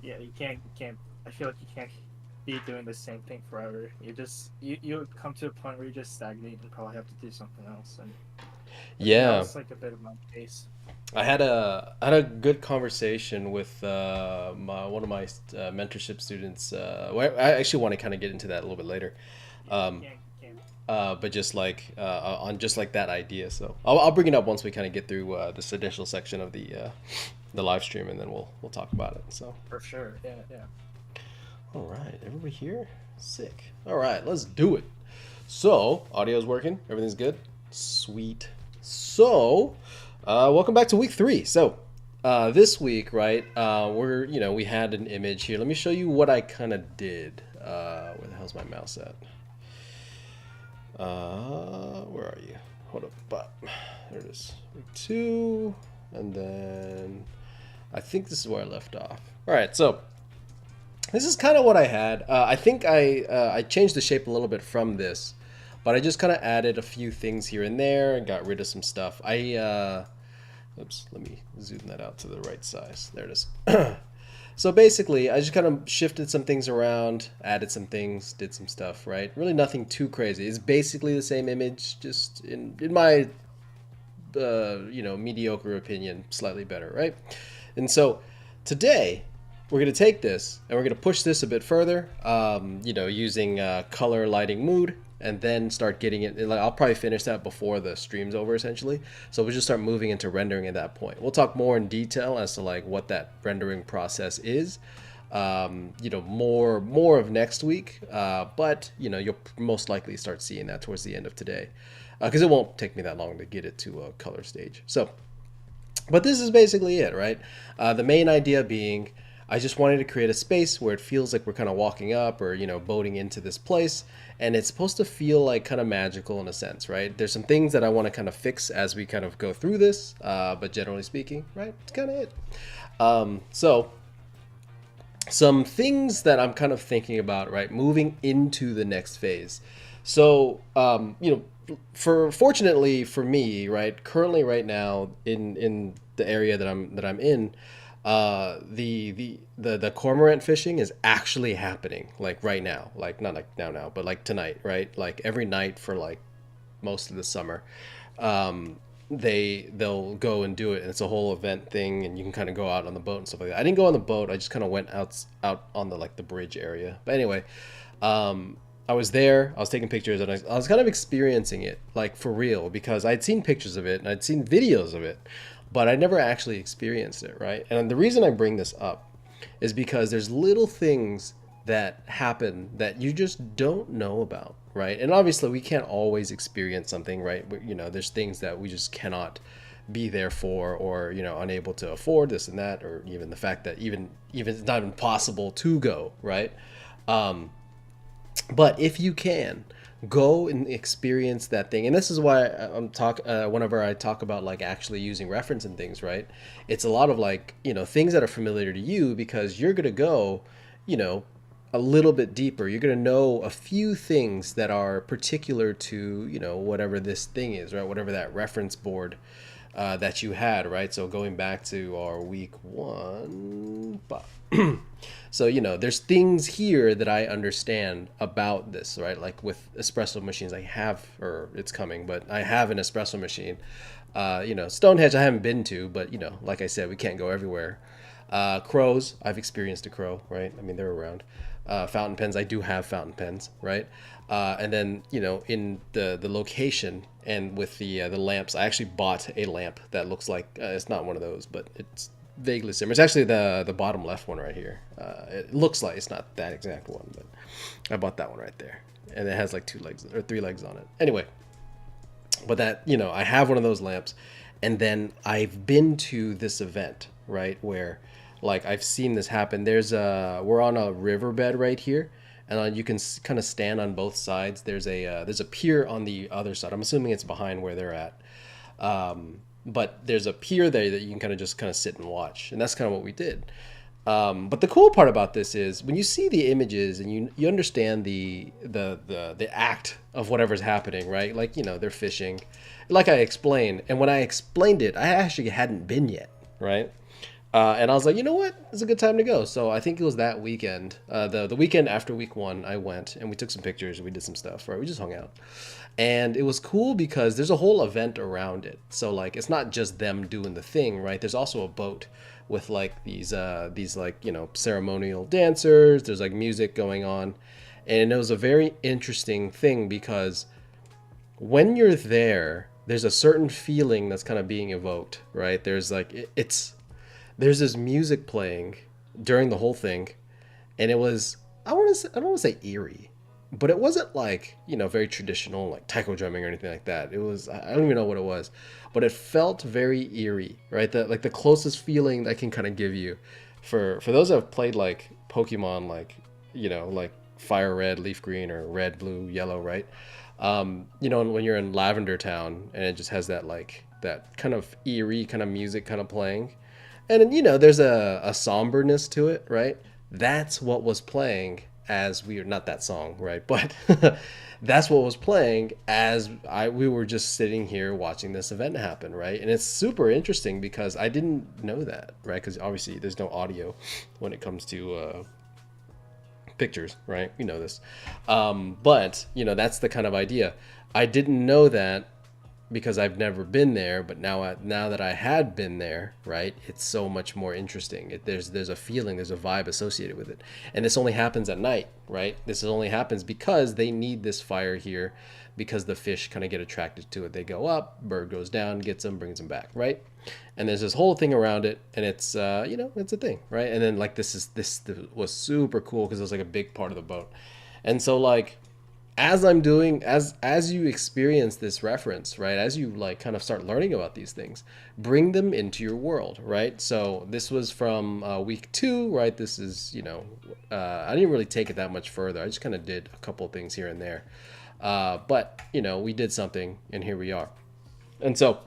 yeah, you can't. I feel like you can't be doing the same thing forever. You come to a point where you just stagnate and probably have to do something else. And I think that Yeah, was like a bit of my case. I had a good conversation with one of my mentorship students. Well, I actually want to kind of get into that a little bit later. Yeah, you Um, can't. but just like on just like that idea. So I'll bring it up once we kind of get through this initial section of the live stream, and then we'll talk about it. So, For sure. Yeah, yeah. all right, everybody here, sick. All right, let's do it. So audio's working, everything's good, sweet. So, welcome back to week 3. So. This week, right? We had an image here. Let me show you what I kind of did. Where the hell's my mouse at? Where are you? Hold up, there it is. Week 2, and then I think this is where I left off. All right, so this is kind of what I had. I think I changed the shape a little bit from this, but I just kind of added a few things here and there and got rid of some stuff. Oops, let me zoom that out to the right size. There it is. So basically, I just kind of shifted some things around, added some things, did some stuff, right? Really nothing too crazy. It's basically the same image, just in my mediocre opinion, slightly better, right? And so today we're going to take this and we're going to push this a bit further, using color, lighting, mood, and then start getting it. Like, I'll probably finish that before the stream's over, essentially. So we'll just start moving into rendering at that point. We'll talk more in detail as to like what that rendering process is. More of next week, but you'll most likely start seeing that towards the end of today, because it won't take me that long to get it to a color stage. So, but this is basically it, right? The main idea being, I just wanted to create a space where it feels like we're kind of walking up or, boating into this place. And it's supposed to feel like kind of magical in a sense, right? There's some things that I want to kind of fix as we kind of go through this. But generally speaking, right, it's kind of it. So some things that I'm kind of thinking about, right, moving into the next phase. So, for fortunately for me, right, currently right now in the area that I'm in, the cormorant fishing is actually happening, like right now, like not like now, but like tonight, right, like every night for like most of the summer. Um, they'll go and do it, and it's a whole event thing, and you can kind of go out on the boat and stuff like that. I didn't go on the boat. I just kind of went out on the like the bridge area. But anyway, I was there. I was taking pictures, and I was kind of experiencing it like for real, because I'd seen pictures of it and I'd seen videos of it, but I never actually experienced it, right? And the reason I bring this up is because there's little things that happen that you just don't know about, right? And obviously, we can't always experience something, right? There's things that we just cannot be there for, or unable to afford this and that, or even the fact that even it's not even possible to go, right? Um, but if you can go and experience that thing, and this is why I'm whenever I talk about like actually using reference and things, right? It's a lot of like things that are familiar to you, because you're gonna go, you know, a little bit deeper. You're gonna know a few things that are particular to whatever this thing is, right? Whatever that reference board that you had, right? So going back to our week 1, so there's things here that I understand about this, right? Like with espresso machines, I have, or it's coming, but I have an espresso machine. Stonehenge I haven't been to, but like I said, we can't go everywhere. Crows, I've experienced a crow, right? I mean, they're around. Fountain pens, I do have fountain pens, right? And then in the location and with the lamps, I actually bought a lamp that looks like it's not one of those, but it's vaguely similar. It's actually the bottom left one right here. It looks like it's not that exact one, but I bought that one right there, and it has like 2 legs or 3 legs on it. Anyway, but that I have one of those lamps, and then I've been to this event, right, where like I've seen this happen. We're on a riverbed right here, and you can kind of stand on both sides. There's a pier on the other side. I'm assuming it's behind where they're at. But there's a pier there that you can kind of sit and watch, and that's kind of what we did. But the cool part about this is when you see the images and you understand the act of whatever's happening, right? Like they're fishing, like I explained, and when I explained it, I actually hadn't been yet, right? And I was like, you know what? It's a good time to go. So I think it was that weekend, the weekend after week one, I went and we took some pictures and we did some stuff. Right, we just hung out, and it was cool because there's a whole event around it. So like, it's not just them doing the thing, right? There's also a boat with like these like ceremonial dancers. There's like music going on, and it was a very interesting thing because when you're there, there's a certain feeling that's kind of being evoked, right? There's like there's this music playing during the whole thing, and it was I don't want to say eerie, but it wasn't like very traditional like taiko drumming or anything like that. It was I don't even know what it was, but it felt very eerie, right? That like the closest feeling I can kind of give you for those that have played like Pokemon, like like Fire Red, Leaf Green, or Red, Blue, Yellow, right? When you're in Lavender Town and it just has that like that kind of eerie kind of music kind of playing, and then, there's a somberness to it, right? That's what was playing as we are not that song, right? But that's what was playing as we were just sitting here watching this event happen, right? And it's super interesting because I didn't know that, right? Because obviously there's no audio when it comes to pictures, right? We know this, but that's the kind of idea. I didn't know that because I've never been there, but now that I had been there, right, it's so much more interesting. There's a feeling, there's a vibe associated with it, and this only happens at night, right? This only happens because they need this fire here, because the fish kind of get attracted to it. They go up, bird goes down, gets them, brings them back, right? And there's this whole thing around it, and it's it's a thing, right? And then like this was super cool because it was like a big part of the boat, and so like as I'm doing as you experience this reference, right, as you like kind of start learning about these things, bring them into your world, right? So this was from week 2, right? This is I didn't really take it that much further. I just kind of did a couple things here and there, but we did something, and here we are. And so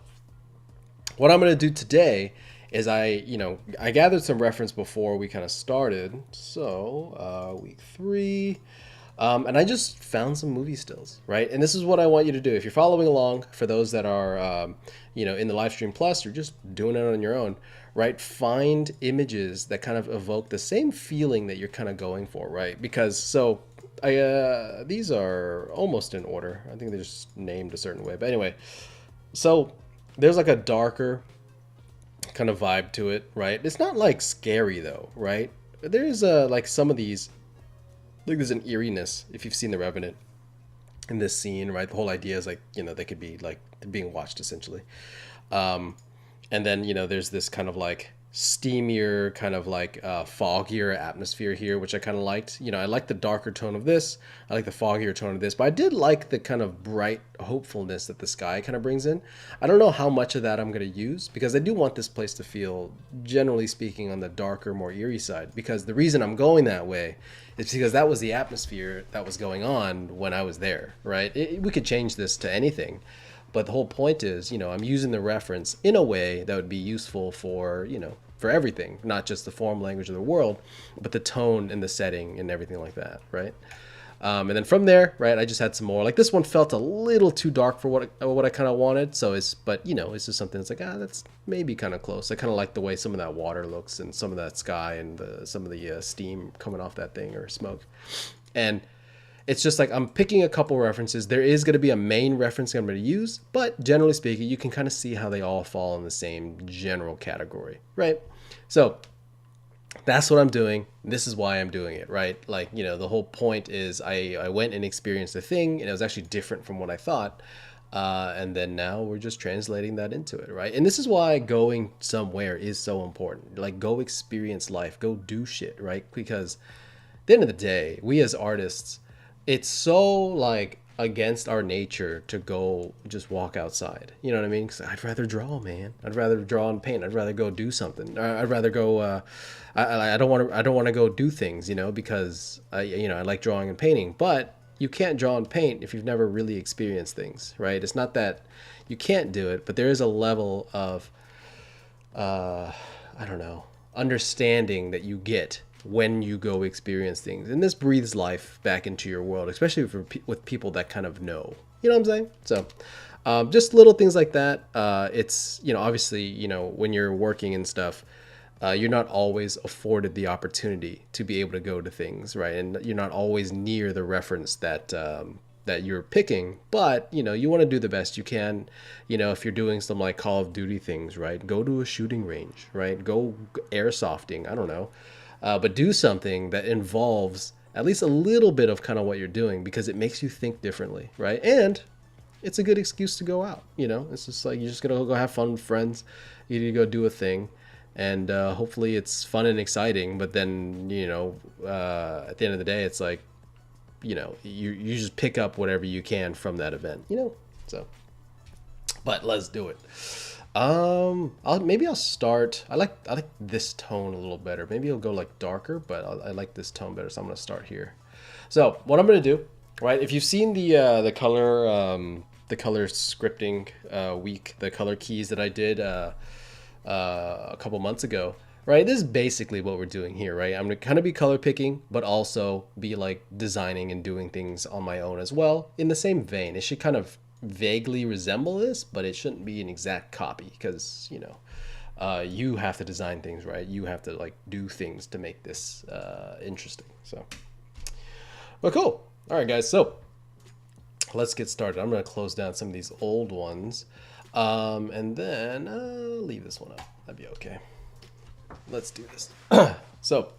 what I'm going to do today is I gathered some reference before we kind of started. So week 3. And I just found some movie stills, right? And this is what I want you to do. If you're following along, for those that are, in the Livestream Plus, you're just doing it on your own, right? Find images that kind of evoke the same feeling that you're kind of going for, right? Because these are almost in order. I think they're just named a certain way. But anyway, so there's like a darker kind of vibe to it, right? It's not like scary though, right? There's like some of these. Like there's an eeriness if you've seen The Revenant in this scene, right? The whole idea is like they could be like being watched essentially, and then there's this kind of like steamier, kind of like foggier atmosphere here, which I kind of liked. I like the darker tone of this. I like the foggier tone of this, but I did like the kind of bright hopefulness that the sky kind of brings in. I don't know how much of that I'm going to use because I do want this place to feel, generally speaking, on the darker, more eerie side. Because the reason I'm going that way is because that was the atmosphere that was going on when I was there, right? We could change this to anything. But the whole point is, I'm using the reference in a way that would be useful for, for everything, not just the form language of the world, but the tone and the setting and everything like that, right? And then from there, right, I just had some more. Like this one felt a little too dark for what I kind of wanted. So it's just something that's like, that's maybe kind of close. I kind of like the way some of that water looks and some of that sky and some of the steam coming off that thing or smoke. And it's just like I'm picking a couple references. There is going to be a main reference I'm going to use, but generally speaking, you can kind of see how they all fall in the same general category, right? So that's what I'm doing. This is why I'm doing it, right? Like, the whole point is I went and experienced a thing, and it was actually different from what I thought. And then now we're just translating that into it, right? And this is why going somewhere is so important. Like, go experience life, go do shit, right? Because at the end of the day, we as artists, it's so like against our nature to go just walk outside. You know what I mean? Because I'd rather draw, man. I'd rather draw and paint. I'd rather go do something. I'd rather go. I don't want to go do things. Because I like drawing and painting. But you can't draw and paint if you've never really experienced things, right? It's not that you can't do it, but there is a level of I don't know, understanding that you get when you go experience things, and this breathes life back into your world, especially with people that kind of know, you know what I'm saying? So just little things like that. It's obviously when you're working and stuff, you're not always afforded the opportunity to be able to go to things, right? And you're not always near the reference that that you're picking, but you want to do the best you can. If you're doing some like Call of Duty things, right? Go to a shooting range, right? Go airsofting. I don't know, but do something that involves at least a little bit of kind of what you're doing, because it makes you think differently, right? And it's a good excuse to go out. It's just like you're just gonna go have fun with friends. You need to go do a thing, and hopefully it's fun and exciting. But then at the end of the day, it's like you just pick up whatever you can from that event. So, but let's do it. Maybe I'll start. I like this tone a little better. Maybe I'll go like darker, but I like this tone better. So I'm gonna start here. So what I'm gonna do, right? If you've seen the color scripting week, the color keys that I did a couple months ago, right? This is basically what we're doing here, right? I'm gonna kind of be color picking, but also be like designing and doing things on my own as well. In the same vein, it should kind of vaguely resemble this, but it shouldn't be an exact copy, because you have to design things, right? You have to like do things to make this interesting. So, well, cool. All right, guys. So let's get started. I'm gonna close down some of these old ones, and then leave this one up. That'd be okay. Let's do this. So,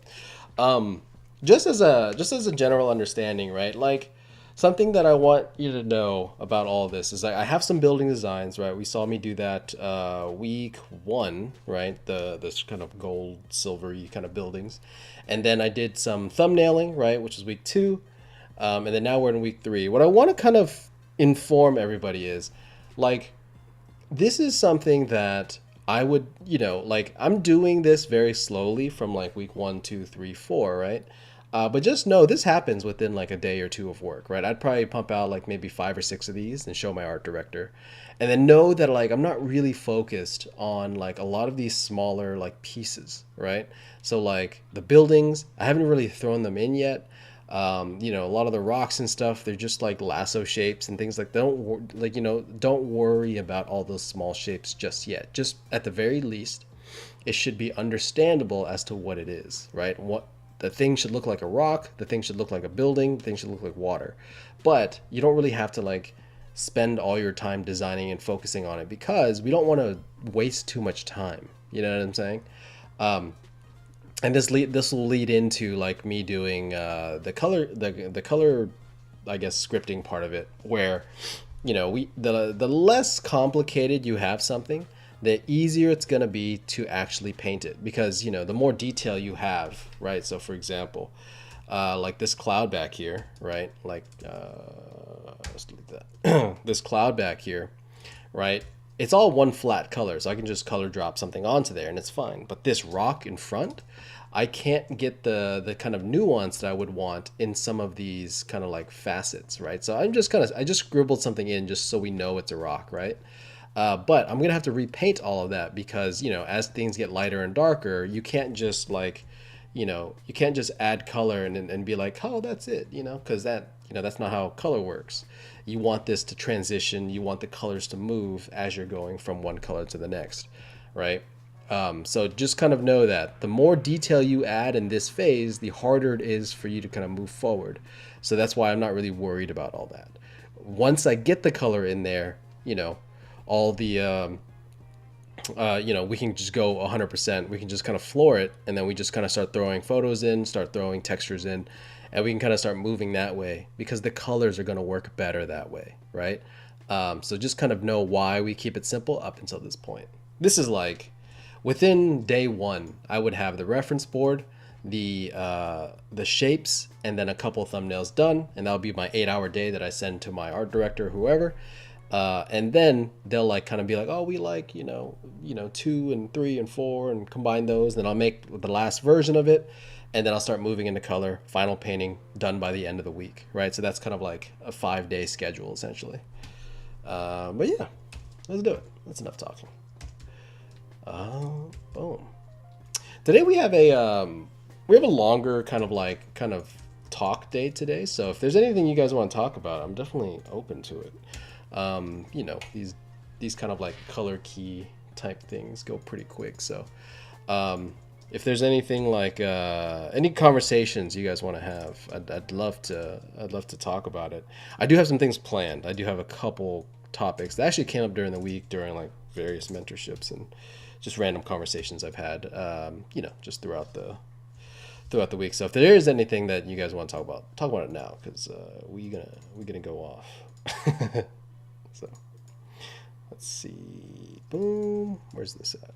just as a general understanding, right? Like, something that I want you to know about all of this is I have some building designs, right? We saw me do that week 1, right? This kind of gold, silvery kind of buildings. And then I did some thumbnailing, right? Which is week 2. And then now we're in week 3. What I want to kind of inform everybody is, like, this is something that I would, like, I'm doing this very slowly from like week 1, 2, 3, 4, right? But just know this happens within like a day or two of work, right? I'd probably pump out like maybe 5 or 6 of these and show my art director. And then know that like I'm not really focused on like a lot of these smaller like pieces, right? So like the buildings, I haven't really thrown them in yet. A lot of the rocks and stuff, they're just like lasso shapes and things like that. Don't worry about all those small shapes just yet. Just at the very least, it should be understandable as to what it is, right? What the thing should look like a rock, the thing should look like a building, the thing should look like water. But you don't really have to like spend all your time designing and focusing on it, because we don't want to waste too much time. You know what I'm saying? And this will lead into like me doing the color, I guess, scripting part of it, where the less complicated you have something, the easier it's going to be to actually paint it, because the more detail you have, right? So for example, like this cloud back here, right? Like let's delete that. This cloud back here, right? It's all one flat color, so I can just color drop something onto there and it's fine. But this rock in front, I can't get the kind of nuance that I would want in some of these kind of like facets, right? So I just scribbled something in just so we know it's a rock, right? But I'm gonna have to repaint all of that, because as things get lighter and darker, you can't just like you can't just add color and be like, oh, that's it, because that's not how color works. You want this to transition, you want the colors to move as you're going from one color to the next, right? So just kind of know that the more detail you add in this phase, the harder it is for you to kind of move forward. So that's why I'm not really worried about all that. Once I get the color in there, all the we can just go 100%. We can just kind of floor it, and then we just kind of start throwing photos in, start throwing textures in, and we can kind of start moving that way, because the colors are going to work better that way, right? So just kind of know why we keep it simple up until this point. This is like within day 1, I would have the reference board, the shapes, and then a couple thumbnails done, and that'll be my 8-hour day that I send to my art director, whoever. And then they'll like kind of be like, oh, we like 2 and 3 and 4, and combine those. Then I'll make the last version of it, and then I'll start moving into color, final painting done by the end of the week, right? So that's kind of like a 5-day schedule essentially. But yeah, let's do it. That's enough talking. Boom. Today we have a longer kind of talk day today. So if there's anything you guys want to talk about, I'm definitely open to it. These kind of like color key type things go pretty quick. So, if there's anything like any conversations you guys want to have, I'd love to. I'd love to talk about it. I do have some things planned. I do have a couple topics that actually came up during the week during like various mentorships and just random conversations I've had. Just throughout the week. So if there is anything that you guys want to talk about it now, because we're gonna go off. So let's see. Boom. Where's this at?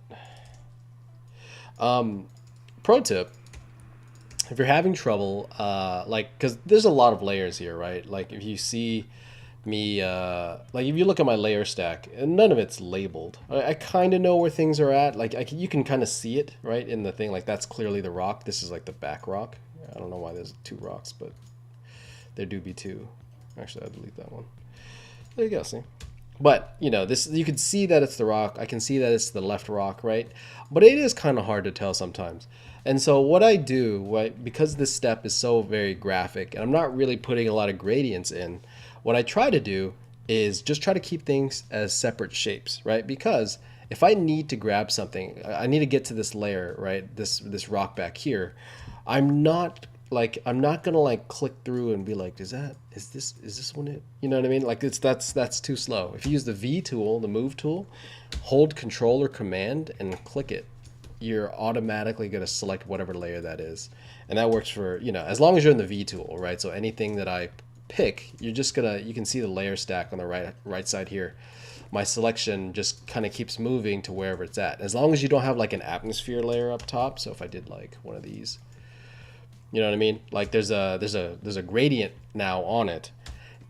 Pro tip: if you're having trouble, because there's a lot of layers here, right? Like if you see me, like if you look at my layer stack, and none of it's labeled. I kind of know where things are at. Like you can kind of see it, right, in the thing. Like that's clearly the rock. This is like the back rock. I don't know why there's two rocks, but there do be two. Actually, I'll delete that one. There you go. See. But this you can see that it's the rock. I can see that it's the left rock, right? But it is kind of hard to tell sometimes. And so what I do, right, because this step is so very graphic, and I'm not really putting a lot of gradients in, what I try to do is just try to keep things as separate shapes, right? Because if I need to grab something, I need to get to this layer, right? This rock back here. I'm not gonna like click through and be like, is this one it? You know what I mean? Like that's too slow. If you use the V tool, the move tool, hold Control or Command and click it, you're automatically gonna select whatever layer that is, and that works for as long as you're in the V tool, right? So anything that I pick, you can see the layer stack on the right side here. My selection just kind of keeps moving to wherever it's at, as long as you don't have like an atmosphere layer up top. So if I did like one of these. You know what I mean? Like there's a gradient now on it.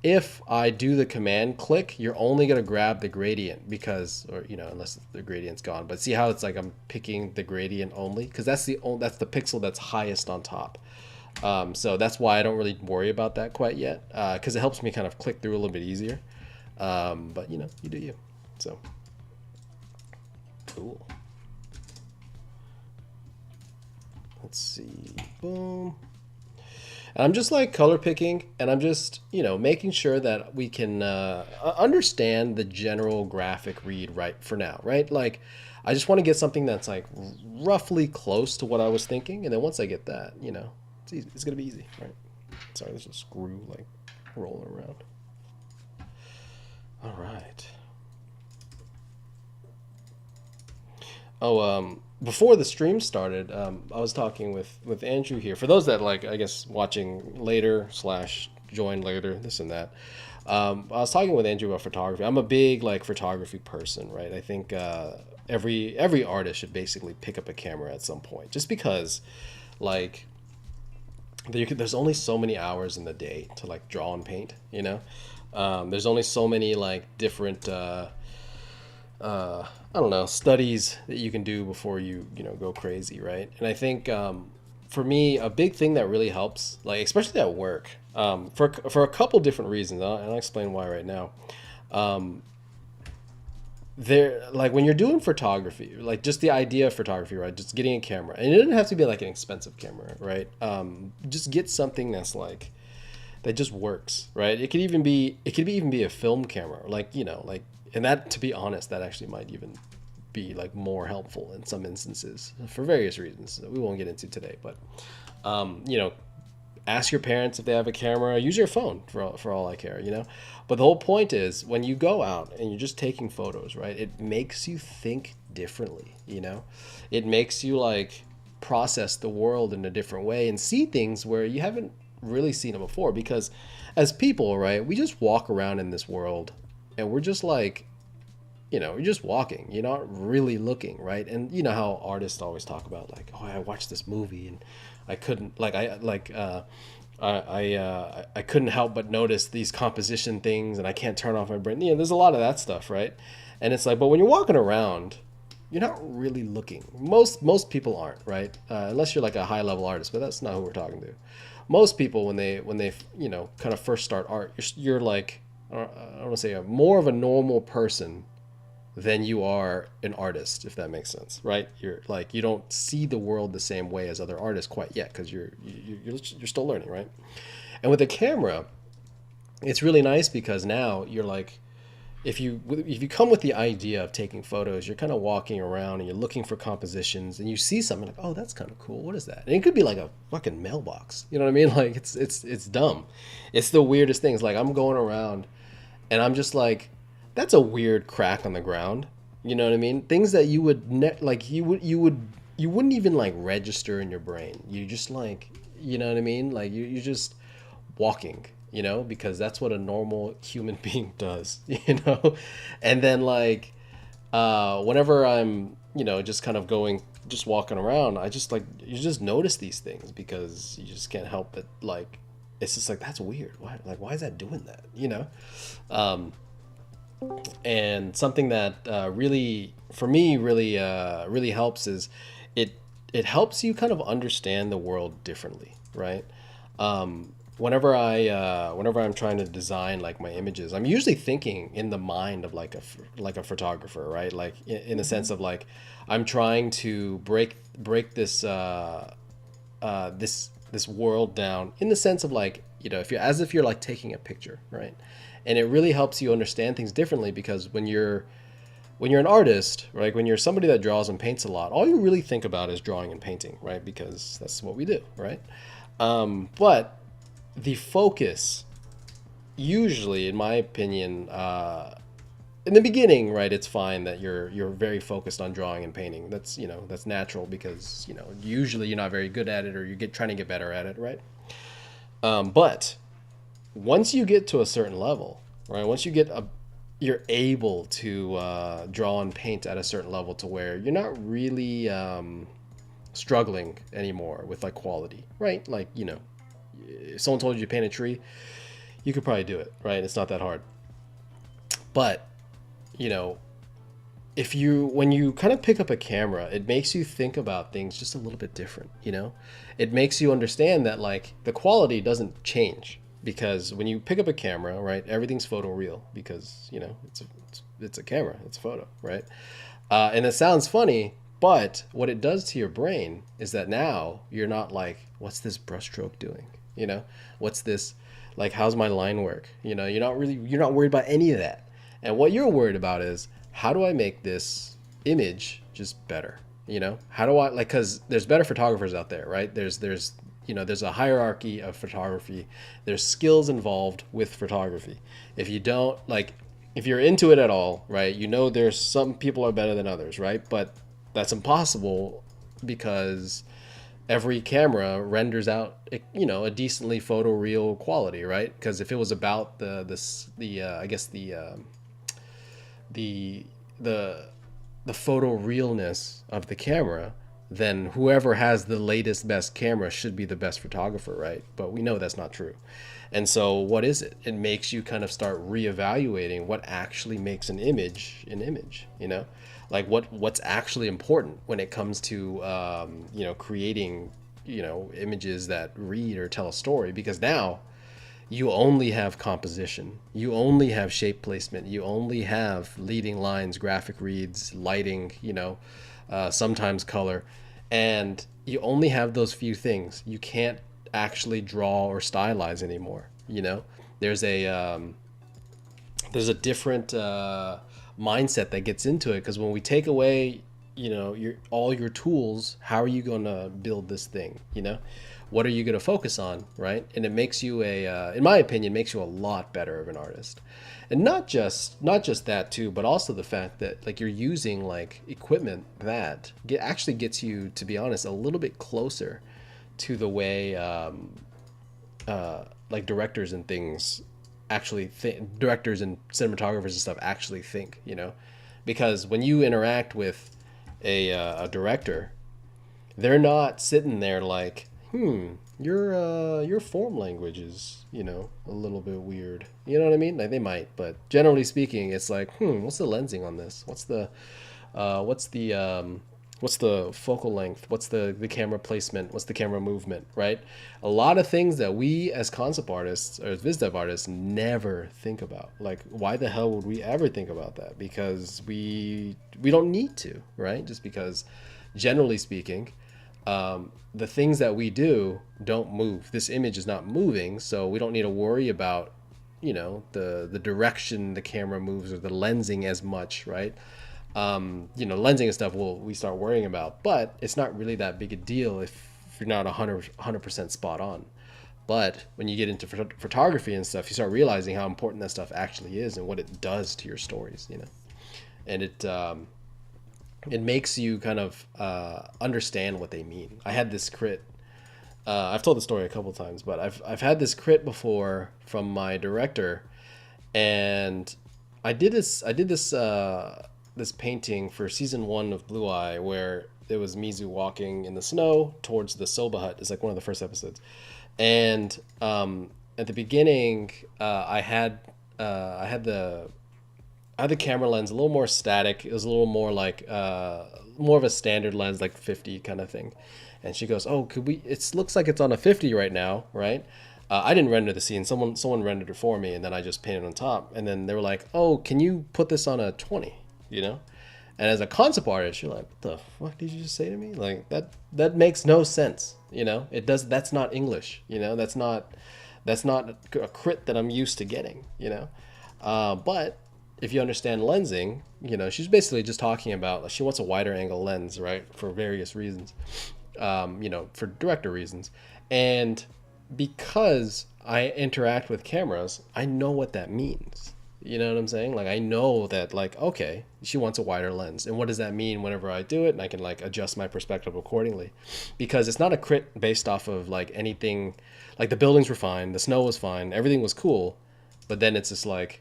If I do the command click, you're only gonna grab the gradient unless the gradient's gone. But see how it's like I'm picking the gradient only, because that's the pixel that's highest on top. So that's why I don't really worry about that quite yet, because it helps me kind of click through a little bit easier. But you do you. So cool. Let's see, boom. And I'm just like color picking, and I'm just, making sure that we can understand the general graphic read right for now, right? Like, I just want to get something that's like roughly close to what I was thinking, and then once I get that, it's easy. It's gonna be easy, right? Sorry, there's a screw like rolling around. All right. Oh, before the stream started, I was talking with Andrew here. For those that I guess watching later / join later, this and that. I was talking with Andrew about photography. I'm a big photography person, right? I think every artist should basically pick up a camera at some point, just because there's only so many hours in the day to draw and paint. There's only so many different. I don't know, studies that you can do before you go crazy, right? And I think for me, a big thing that really helps, especially at work, for a couple different reasons, and I'll explain why right now. When you're doing photography, just the idea of photography, right? Just getting a camera, and it doesn't have to be an expensive camera, right? Just get something that's that just works, right? It could even be a film camera, and that, to be honest, that actually might even be more helpful in some instances for various reasons that we won't get into today. But ask your parents if they have a camera. Use your phone for all I care. But the whole point is, when you go out and you're just taking photos, right? It makes you think differently. It makes you process the world in a different way and see things where you haven't really seen them before. Because as people, right, we just walk around in this world. And we're just you're just walking. You're not really looking, right? And you know how artists always talk about oh, I watched this movie and I couldn't I couldn't help but notice these composition things, and I can't turn off my brain. There's a lot of that stuff, right? And it's but when you're walking around, you're not really looking. Most people aren't, right? Unless you're a high level artist, but that's not who we're talking to. Most people, when they kind of first start art, you're I don't want to say more of a normal person than you are an artist, if that makes sense, right? You're you don't see the world the same way as other artists quite yet, because you're still learning, right? And with a camera, it's really nice because now you're if you come with the idea of taking photos, you're kind of walking around and you're looking for compositions and you see something like, oh, that's kind of cool. What is that? And it could be like a fucking mailbox. You know what I mean? Like it's dumb. It's the weirdest things. Like I'm going around and I'm just like, that's a weird crack on the ground. You know what I mean? Things that you would like you wouldn't even like register in your brain. You just like, you know what I mean? Like you just walking, because that's what a normal human being does, And then like whenever I'm, just kind of just walking around, I just like, you just notice these things because you just can't help it. Like, it's just like, that's weird. Why is that doing that? Um, and something that really, for me, really helps is it, it helps you kind of understand the world differently, right? Whenever I'm trying to design like my images, I'm usually thinking in the mind of like a photographer, right? Like in the sense Hmm. of like I'm trying to break this this world down in the sense of like, if you're as if you're like taking a picture, right? And it really helps you understand things differently because when you're an artist, right? When you're somebody that draws and paints a lot, all you really think about is drawing and painting, right? Because that's what we do, right? But the focus, usually, in my opinion, in the beginning, right, it's fine that you're very focused on drawing and painting. That's natural because usually you're not very good at it or you get trying to get better at it, right? But once you get to a certain level, right? Once you're able to draw and paint at a certain level to where you're not really struggling anymore with like quality, right? Like if someone told you to paint a tree, you could probably do it, right? It's not that hard. But you know, if you when you kind of pick up a camera, it makes you think about things just a little bit different. It makes you understand that like the quality doesn't change because when you pick up a camera, right, everything's photo real because it's a camera, it's a photo, right? And it sounds funny, but what it does to your brain is that now you're not like, what's this brushstroke doing? What's this, like, how's my line work? You're not worried about any of that. And what you're worried about is, how do I make this image just better? How do I, like, because there's better photographers out there, right? There's a hierarchy of photography. There's skills involved with photography. If you don't like, if you're into it at all, right, there's some people are better than others, right? But that's impossible because every camera renders out a decently photoreal quality, right? Because if it was about the I guess the the the photo realness of the camera, then whoever has the latest best camera should be the best photographer, right? But we know that's not true. And so what is it? It makes you kind of start reevaluating what actually makes an image, like what's actually important when it comes to creating images that read or tell a story, because now you only have composition, you only have shape placement, you only have leading lines, graphic reads, lighting, sometimes color, and you only have those few things. You can't actually draw or stylize anymore. There's a different mindset that gets into it, because when we take away all your tools, how are you going to build this thing? What are you going to focus on, right? And it makes you in my opinion, makes you a lot better of an artist. And not just that too, but also the fact that like you're using like equipment that actually gets you, to be honest, a little bit closer to the way like directors and things directors and cinematographers and stuff actually think, because when you interact with a director, they're not sitting there like, your form language is, a little bit weird. You know what I mean? Like they might, but generally speaking, it's like, what's the lensing on this? What's the focal length? What's the camera placement? What's the camera movement? Right? A lot of things that we as concept artists or as viz dev artists never think about. Like, why the hell would we ever think about that? Because we don't need to, right? Just because, generally speaking, the things that we do don't move. This image is not moving, so we don't need to worry about the direction the camera moves or the lensing as much, right? Lensing and stuff we start worrying about, but it's not really that big a deal if you're not 100% spot on. But when you get into photography and stuff, you start realizing how important that stuff actually is and what it does to your stories, and it makes you kind of understand what they mean. I had this crit. I've told the story a couple times, but I've had this crit before from my director, and I did this painting for season 1 of Blue Eye where it was Mizu walking in the snow towards the Soba hut. It's like one of the first episodes, and at the beginning, I had the camera lens a little more static. It was a little more like more of a standard lens, like 50 kind of thing. And she goes, "Oh, could we? It looks like it's on a 50 right now, right?" I didn't render the scene. Someone rendered it for me, and then I just painted on top. And then they were like, "Oh, can you put this on a 20?" And as a concept artist, you're like, "What the fuck did you just say to me? Like that makes no sense. It does. That's not English. That's not a crit that I'm used to getting. But if you understand lensing, she's basically just talking about she wants a wider angle lens, right, for various reasons, for director reasons. And because I interact with cameras, I know what that means. You know what I'm saying? Like, I know that, like, okay, she wants a wider lens. And what does that mean whenever I do it? And I can, like, adjust my perspective accordingly. Because it's not a crit based off of, like, anything. Like, the buildings were fine. The snow was fine. Everything was cool. But then it's just like,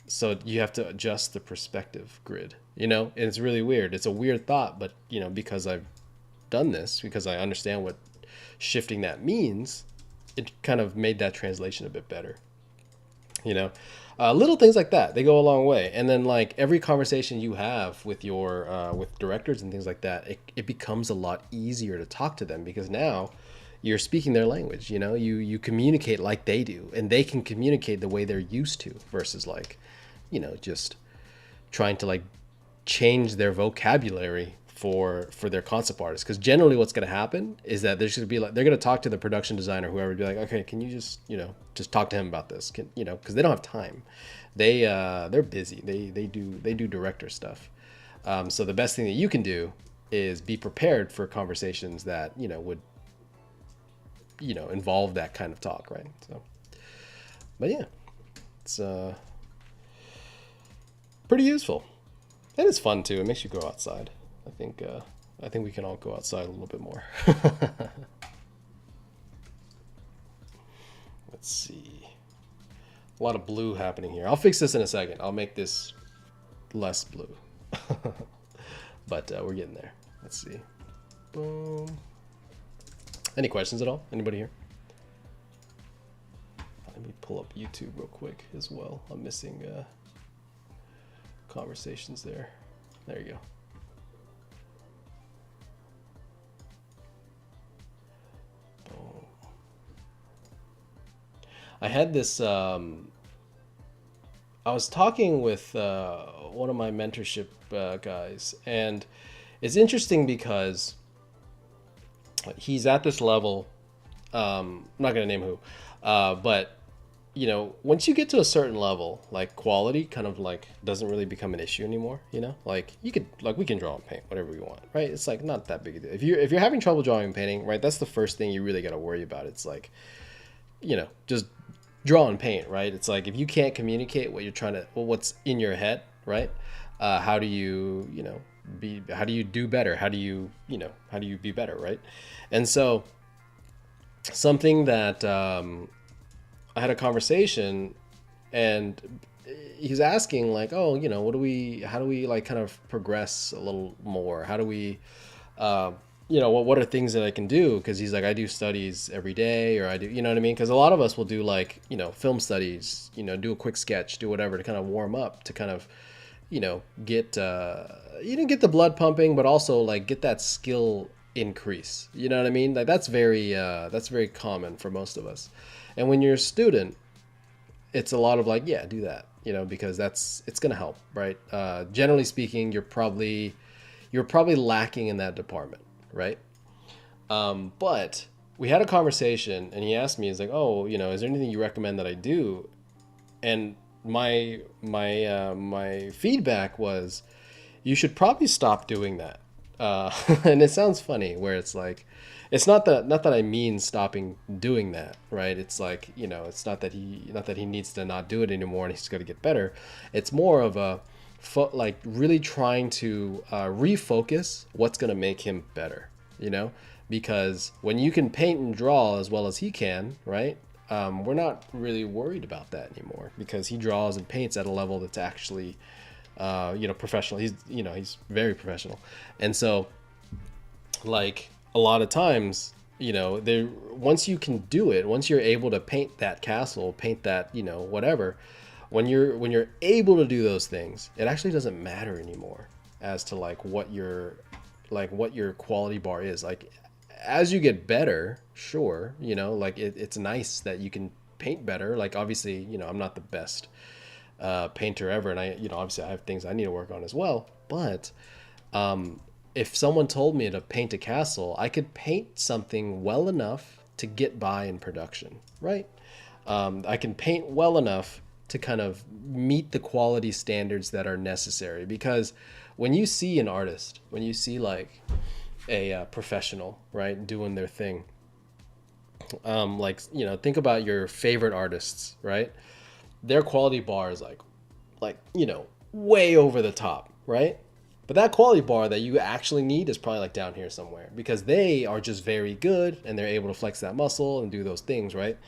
so you have to adjust the perspective grid, And it's really weird. It's a weird thought. But, because I've done this, because I understand what shifting that means, it kind of made that translation a bit better. Little things like that, they go a long way. And then, like, every conversation you have with your with directors and things like that, it becomes a lot easier to talk to them because now you're speaking their language. You communicate like they do, and they can communicate the way they're used to versus, like, just trying to, like, change their vocabulary for their concept artists. Because generally what's going to happen is that they're going to talk to the production designer, whoever, be like, okay, can you just talk to him about this, because they don't have time. They're busy. They do director stuff. So the best thing that you can do is be prepared for conversations that would involve that kind of talk, right? So, but yeah, it's pretty useful, and it's fun too. It makes you go outside. I think we can all go outside a little bit more. Let's see. A lot of blue happening here. I'll fix this in a second. I'll make this less blue. But we're getting there. Let's see. Boom. Any questions at all? Anybody here? Let me pull up YouTube real quick as well. I'm missing conversations there. There you go. I had this. I was talking with one of my mentorship guys, and it's interesting because he's at this level. I'm not gonna name who, but once you get to a certain level, like, quality kind of, like, doesn't really become an issue anymore. Like, you could, like, we can draw and paint whatever we want, right? It's, like, not that big a deal. If you're having trouble drawing and painting, right, that's the first thing you really got to worry about. It's like, just draw and paint, right? It's like, if you can't communicate what you're trying to, what's in your head, right? How do you, how do you do better? How do you be better, right? And so something that I had a conversation, and he's asking, like, oh, how do we, like, kind of progress a little more? How do we, what are things that I can do? Because he's like, I do studies every day, or I do, what I mean? Because a lot of us will do, like, film studies, do a quick sketch, do whatever to kind of warm up, to kind of, get the blood pumping, but also, like, get that skill increase. You know what I mean? Like, that's very common for most of us. And when you're a student, it's a lot of, like, yeah, do that, because it's going to help, right? Generally speaking, you're probably lacking in that department, right? But we had a conversation, and he asked me, he's like, oh, is there anything you recommend that I do? And my feedback was, you should probably stop doing that. And it sounds funny, where it's like, it's not that I mean stopping doing that, right? It's like, it's not that he needs to not do it anymore and he's got to get better. It's more of a like really trying to refocus what's going to make him better, because when you can paint and draw as well as he can, right? We're not really worried about that anymore, because he draws and paints at a level that's actually professional. He's very professional. And so, like, a lot of times, there, once you can do it, once you're able to paint that castle, paint that, whatever, when you're able to do those things, it actually doesn't matter anymore as to what your quality bar is. Like, as you get better, sure, like it's nice that you can paint better. Like, obviously, I'm not the best painter ever, and obviously I have things I need to work on as well. But if someone told me to paint a castle, I could paint something well enough to get by in production, right? I can paint well enough to kind of meet the quality standards that are necessary. Because when you see an artist, when you see like a professional, right, doing their thing, like, think about your favorite artists, right? Their quality bar is like way over the top, right? But that quality bar that you actually need is probably like down here somewhere, because they are just very good and they're able to flex that muscle and do those things, right?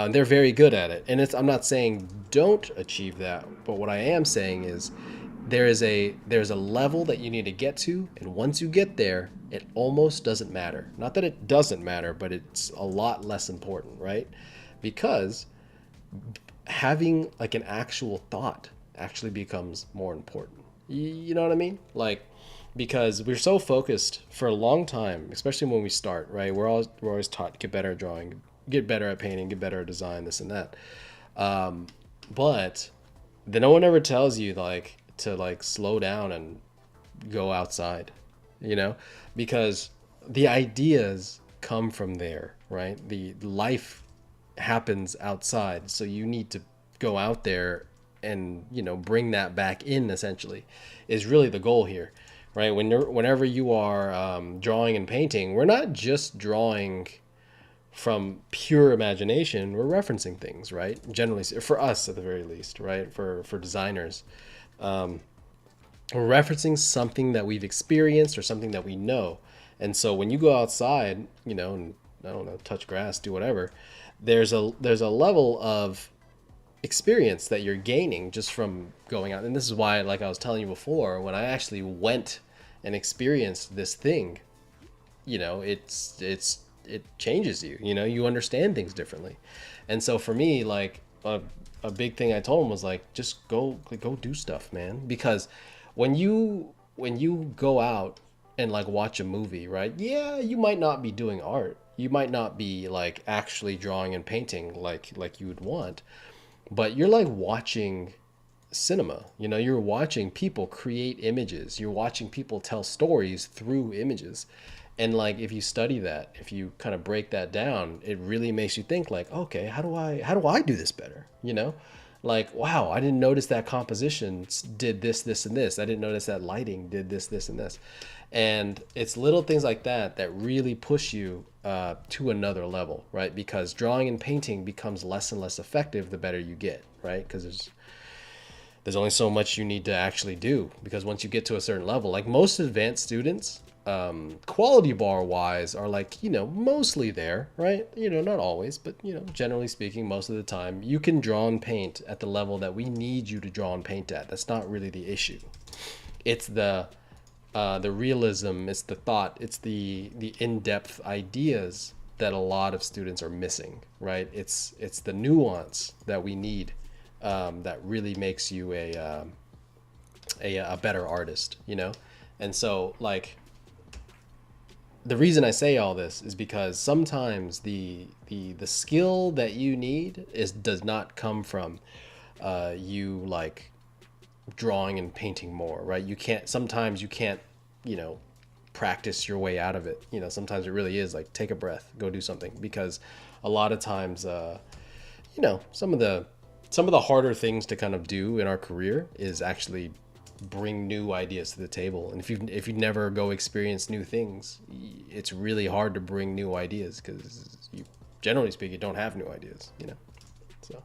They're very good at it. And I'm not saying don't achieve that, but what I am saying is there's a level that you need to get to, and once you get there, it almost doesn't matter. Not that it doesn't matter, but it's a lot less important, right? Because having like an actual thought actually becomes more important. You know what I mean? Like, because we're so focused for a long time, especially when we start, right? We're always taught, get better at drawing, get better at painting, get better at design, this and that. But then no one ever tells you like to like slow down and go outside, you know, because the ideas come from there, right? The life happens outside, so you need to go out there and bring that back in, essentially, is really the goal here, right? Whenever you are drawing and painting, we're not just drawing from pure imagination, we're referencing things, right? Generally, for us at the very least, right? For designers, we're referencing something that we've experienced or something that we know. And so when you go outside, and I don't know, touch grass, do whatever, there's a level of experience that you're gaining just from going out. And this is why, like I was telling you before, when I actually went and experienced this thing, it changes you. You understand things differently. And so for me, like a big thing I told him was like, just go do stuff, man. Because when you go out and like watch a movie, right? Yeah, you might not be doing art. You might not be like actually drawing and painting like you would want, but you're like watching cinema. You're watching people create images. You're watching people tell stories through images. And like, if you study that, if you kind of break that down, it really makes you think like, okay, how do I do this better? Like, wow, I didn't notice that composition did this, and this. I didn't notice that lighting did this, and this. And it's little things like that that really push you to another level, right? Because drawing and painting becomes less and less effective the better you get, right? Because there's only so much you need to actually do. Because once you get to a certain level, like most advanced students, quality bar wise, are like, mostly there, right? Not always, but generally speaking, most of the time you can draw and paint at the level that we need you to draw and paint at. That's not really the issue. It's the realism, it's the thought, it's the in-depth ideas that a lot of students are missing, right? It's the nuance that we need, that really makes you a better artist, And so, like, the reason I say all this is because sometimes the skill that you need does not come from you like drawing and painting more, right? Sometimes you can't, practice your way out of it. Sometimes it really is like, take a breath, go do something. Because a lot of times, some of the some of the harder things to kind of do in our career is actually bring new ideas to the table. And if you never go experience new things, it's really hard to bring new ideas because you, generally speaking, don't have new ideas. You know, so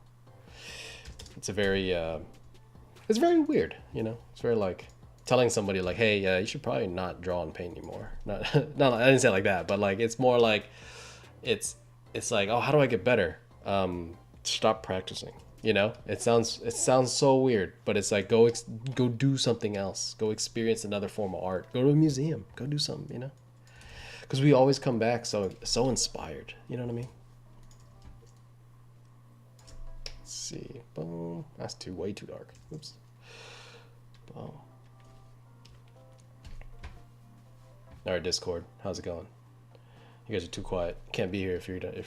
it's a very it's very weird. You know, it's very like telling somebody like, hey, you should probably not draw and paint anymore. Not, no, I didn't say it like that, but like it's more like it's like, oh, how do I get better? Stop practicing. You know, it sounds so weird, but it's like go do something else. Go experience another form of art. Go to a museum. Go do something. You know, because we always come back so inspired. You know what I mean? Let's see. Boom. That's way too dark. Oops. Boom. All right, Discord. How's it going? You guys are too quiet. Can't be here if you're gonna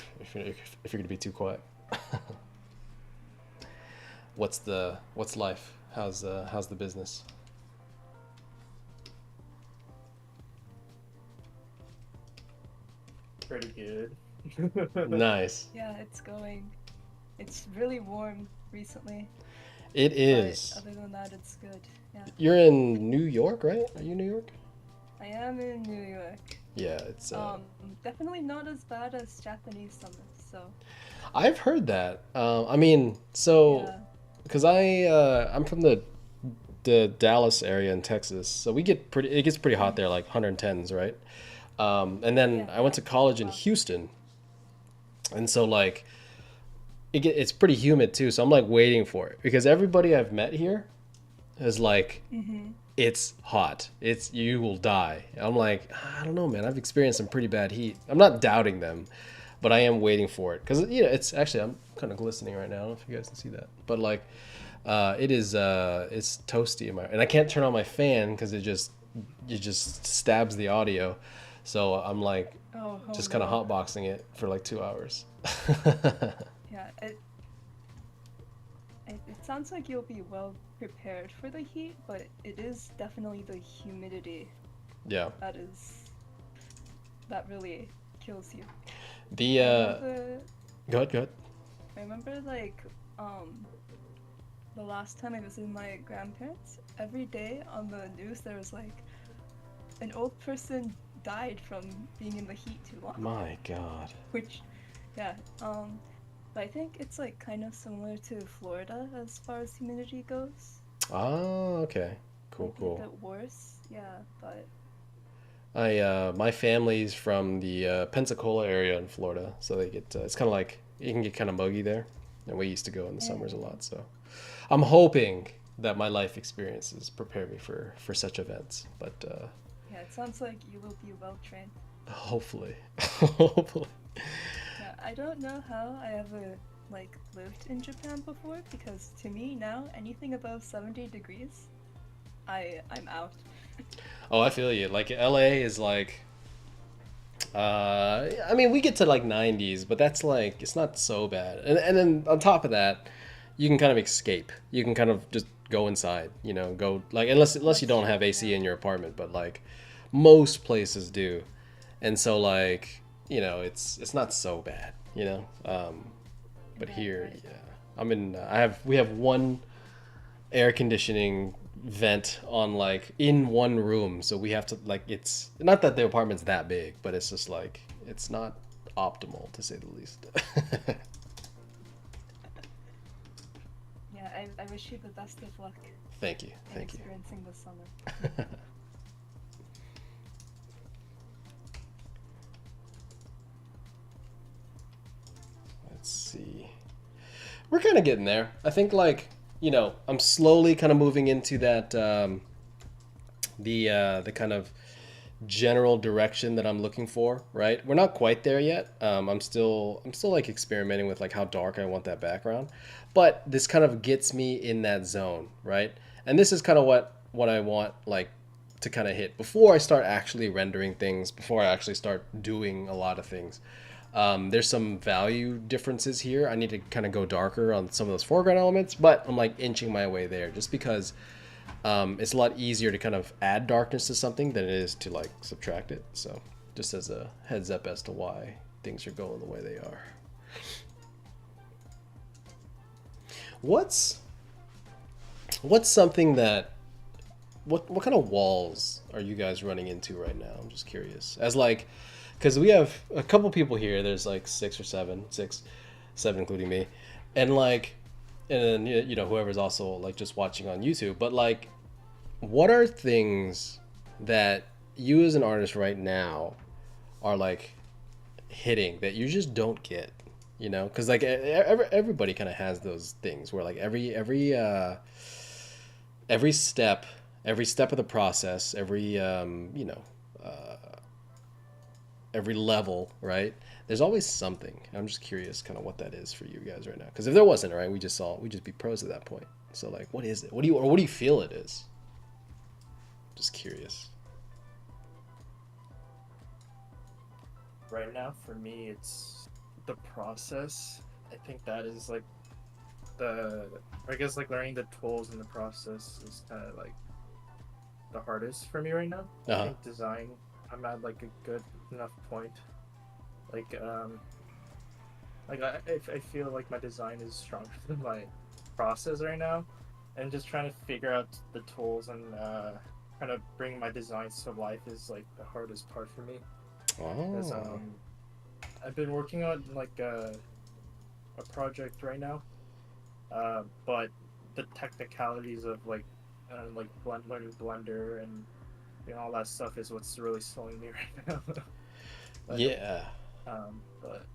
be too quiet. What's life? How's the business? Pretty good. Nice. Yeah, it's going. It's really warm recently. It is. But other than that, it's good. Yeah. You're in New York, right? Are you in New York? I am in New York. Yeah, it's definitely not as bad as Japanese summers. So. I've heard that. I mean, so because I'm from the Dallas area in Texas, so it gets pretty hot there, like 110s, right? And then I went to college in Houston, and so like it's pretty humid too. So I'm like waiting for it because everybody I've met here is like, it's hot. You will die. I'm like, I don't know, man. I've experienced some pretty bad heat. I'm not doubting them, but I am waiting for it because it's actually I'm kind of glistening right now. I don't know if you guys can see that, but like, it's toasty and I can't turn on my fan because it just stabs the audio. So I'm like, just kind of hotboxing it for like 2 hours. Yeah, it sounds like you'll be well prepared for the heat, but it is definitely the humidity. Yeah. That really kills you. Go ahead. I remember like the last time I visited my grandparents, every day on the news there was like an old person died from being in the heat too long. My God. Which, yeah, but I think it's like kind of similar to Florida as far as humidity goes. Oh, okay. Cool. A bit worse, yeah, but. My family's from the Pensacola area in Florida, so they get it's kind of like you can get kind of muggy there, and we used to go in the summers a lot. So, I'm hoping that my life experiences prepare me for such events. But yeah, it sounds like you will be well trained. Hopefully. Yeah, I don't know how I ever like lived in Japan before because to me now anything above 70 degrees, I'm out. Oh, I feel you. Like LA is like, I mean, we get to like 90s, but that's like it's not so bad. And then on top of that, you can kind of escape. You can kind of just go inside. You know, go like unless you don't have AC in your apartment, but like most places do. And so like it's not so bad. You know, but here, yeah, we have one air conditioning vent on like in one room, so we have to like it's not that the apartment's that big, but it's just like it's not optimal to say the least. Yeah, I wish you the best of luck. Thank you. Experiencing the summer. Let's see. We're kind of getting there. I think like I'm slowly kind of moving into that the kind of general direction that I'm looking for, right? We're not quite there yet. I'm still like experimenting with like how dark I want that background, but this kind of gets me in that zone, right? And this is kind of what I want like to kind of hit before I start actually rendering things, before I actually start doing a lot of things. There's some value differences here. I need to kind of go darker on some of those foreground elements, but I'm like inching my way there just because it's a lot easier to kind of add darkness to something than it is to like subtract it. So just as a heads up as to why things are going the way they are. What's what's something that what kind of walls are you guys running into right now? I'm just curious. As like, because we have a couple people here. There's like six, seven, including me, and like, and then you know whoever's also like just watching on YouTube. But like, what are things that you as an artist right now are like hitting that you just don't get? You know, because like everybody kind of has those things where like every step, every step of the process, every you know, every level, right? There's always something. I'm just curious, kind of what that is for you guys right now. Because if there wasn't, right, we'd just be pros at that point. So like, what is it? What do you feel it is? Just curious. Right now, for me, it's the process. I think that is like I guess like learning the tools in the process is kind of like the hardest for me right now. I think design, I'm at like a good enough point. Like, I feel like my design is stronger than my process right now, and just trying to figure out the tools and kind of bring my designs to life is like the hardest part for me. Because Oh. I've been working on like a project right now, but the technicalities of like learning Blender and all that stuff is what's really slowing me right now. But, Yeah. but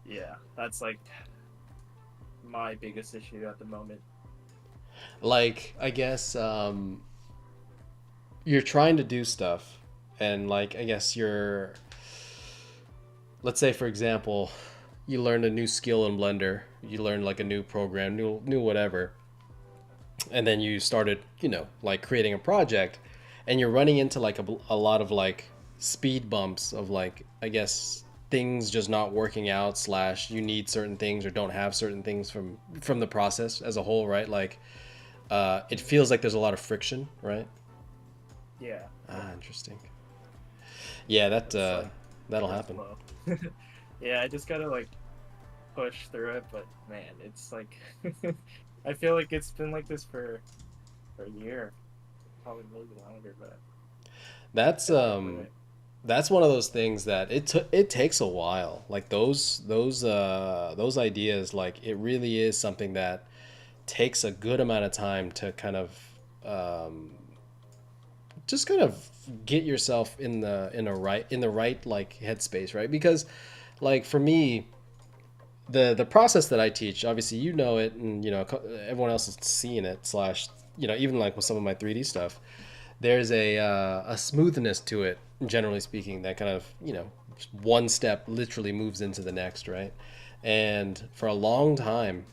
yeah, that's like my biggest issue at the moment. Like, I guess you're trying to do stuff, and like, I guess you're, let's say, for example, you learned a new skill in Blender, you learned like a new program, new whatever, and then you started, you know, like creating a project, and you're running into like a lot of like speed bumps of like, I guess, things just not working out, slash you need certain things or don't have certain things from the process as a whole, right? Like, it feels like there's a lot of friction, right? Yeah, Ah, interesting. Yeah, that it's like that'll first happen. flow. Yeah, I just gotta like push through it, but man, it's like I feel like it's been like this for a year, probably maybe longer, but That's gotta get through it. that's one of those things that it takes a while. Like those ideas, like it really is something that takes a good amount of time to kind of um, just kind of get yourself in the right like headspace, right? Because like for me, the process that I teach, obviously you know it, and you know everyone else is seeing it. Slash, you know, even like with some of my 3D stuff, there's a smoothness to it, generally speaking, that kind of, you know, one step literally moves into the next, right? And for a long time,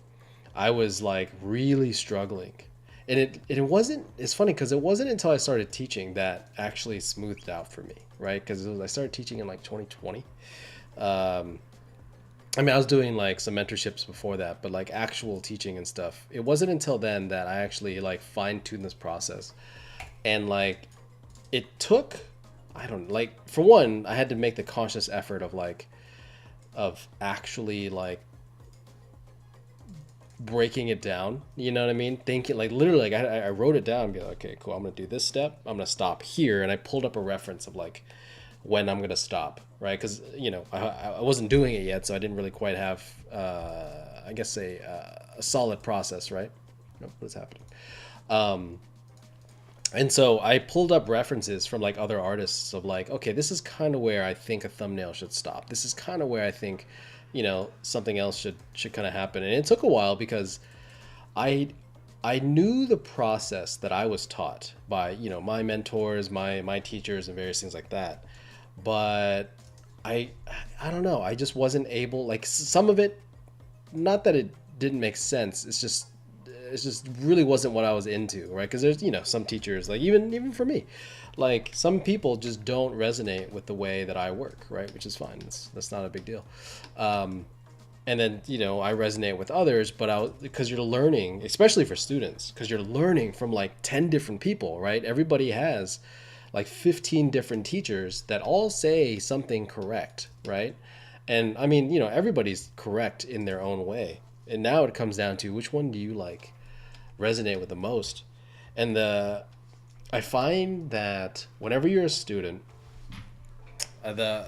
I was like really struggling. And it wasn't, it's funny because it wasn't until I started teaching that actually smoothed out for me, right? Because I started teaching in like 2020. Um, I mean, I was doing like some mentorships before that, but like actual teaching and stuff, it wasn't until then that I actually like fine tuned this process. And like it took, I don't like, for one, I had to make the conscious effort of like of actually like breaking it down, you know what I mean, thinking like literally like I wrote it down and be like, okay, cool, I'm gonna do this step, I'm gonna stop here, and I pulled up a reference of like when I'm gonna stop, right? Because you know I wasn't doing it yet, so I didn't really quite have I guess a solid process, right? Oh, what is happening? um And so I pulled up references from like other artists of like, okay, this is kind of where I think a thumbnail should stop. This is kind of where I think, you know, something else should kind of happen. And it took a while because I I knew the process that I was taught by, you know, my mentors, my teachers and various things like that. But I I don't know, I just wasn't able, like some of it, not that it didn't make sense. It's just really wasn't what I was into, right? Because there's, you know, some teachers, like even for me, like some people just don't resonate with the way that I work, right? Which is fine. That's not a big deal. Um, and then, you know, I resonate with others, but because you're learning, especially for students, because you're learning from like 10 different people, right? Everybody has like 15 different teachers that all say something correct, right? And I mean, you know, everybody's correct in their own way. And now it comes down to which one do you like resonate with the most. And I find that whenever you're a student, the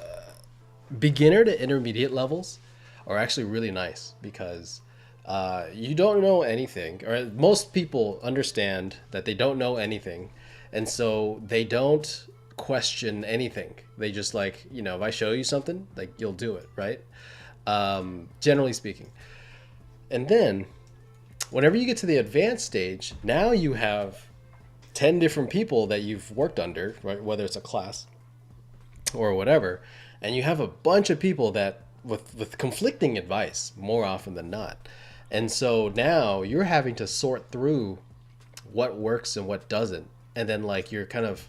beginner to intermediate levels are actually really nice because you don't know anything, or most people understand that they don't know anything, and so they don't question anything. They just like, if I show you something, like you'll do it, right? Generally speaking. And then whenever you get to the advanced stage, now you have 10 different people that you've worked under, right? Whether it's a class or whatever, and you have a bunch of people that with conflicting advice more often than not. And so now you're having to sort through what works and what doesn't. And then like you have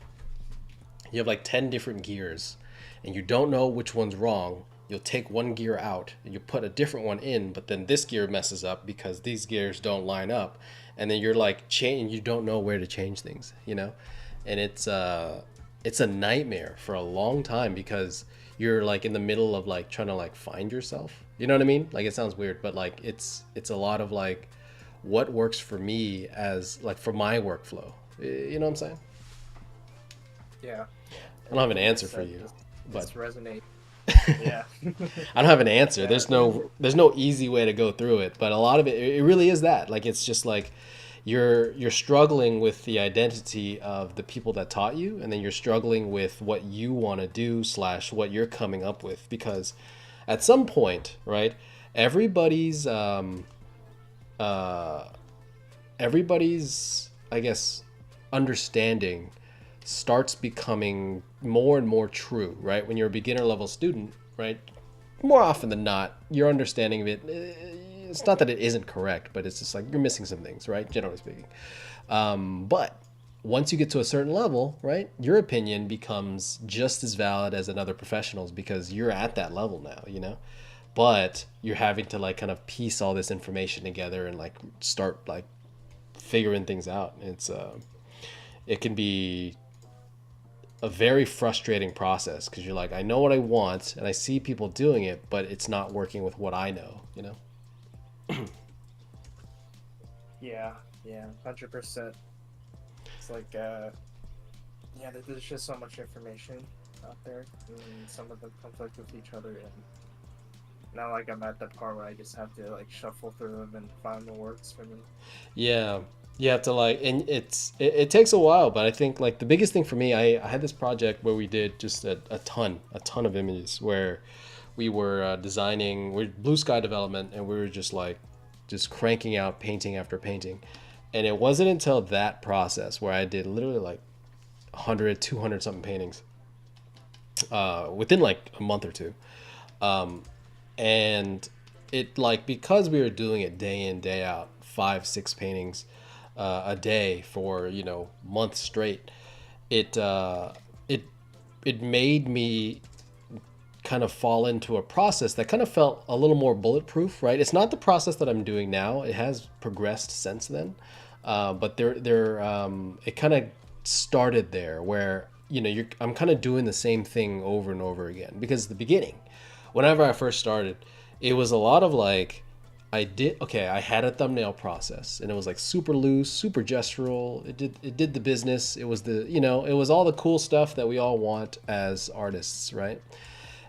like 10 different gears and you don't know which one's wrong. You'll take one gear out and you put a different one in, but then this gear messes up because these gears don't line up. And then you're like you don't know where to change things, And it's a nightmare for a long time because you're like in the middle of like trying to like find yourself. You know what I mean? Like it sounds weird, but like it's a lot of like what works for me as like for my workflow. You know what I'm saying? Yeah. I don't have an answer for you, but resonate. Yeah. I don't have an answer. There's no easy way to go through it, but a lot of it really is that. Like it's just like you're struggling with the identity of the people that taught you, and then you're struggling with what you want to do / what you're coming up with, because at some point, right, everybody's I guess understanding starts becoming more and more true, right? When you're a beginner level student, right, more often than not, your understanding of it, it's not that it isn't correct, but it's just like you're missing some things, right? Generally speaking. But once you get to a certain level, right, your opinion becomes just as valid as another professional's because you're at that level now, But you're having to like kind of piece all this information together and like start like figuring things out. It can be a very frustrating process because you're like, I know what I want and I see people doing it, but it's not working with what I know. Yeah, 100%. It's like, there's just so much information out there, and some of them conflict with each other, and now like I'm at the part where I just have to like shuffle through them and find what works for me. Yeah, you have to like, and it takes a while, but I think like the biggest thing for me, I had this project where we did just a ton of images where we were we're blue sky development, and we were just cranking out painting after painting. And it wasn't until that process where I did literally like 100, 200 something paintings within like a month or two. And it like, because we were doing it day in, day out, 5-6 paintings a day for, months straight, it made me kind of fall into a process that kind of felt a little more bulletproof, right? It's not the process that I'm doing now. It has progressed since then. But it kind of started there where, I'm kind of doing the same thing over and over again, because the beginning, whenever I first started, it was a lot of like, I had a thumbnail process and it was like super loose, super gestural. It did the business. It was it was all the cool stuff that we all want as artists, right?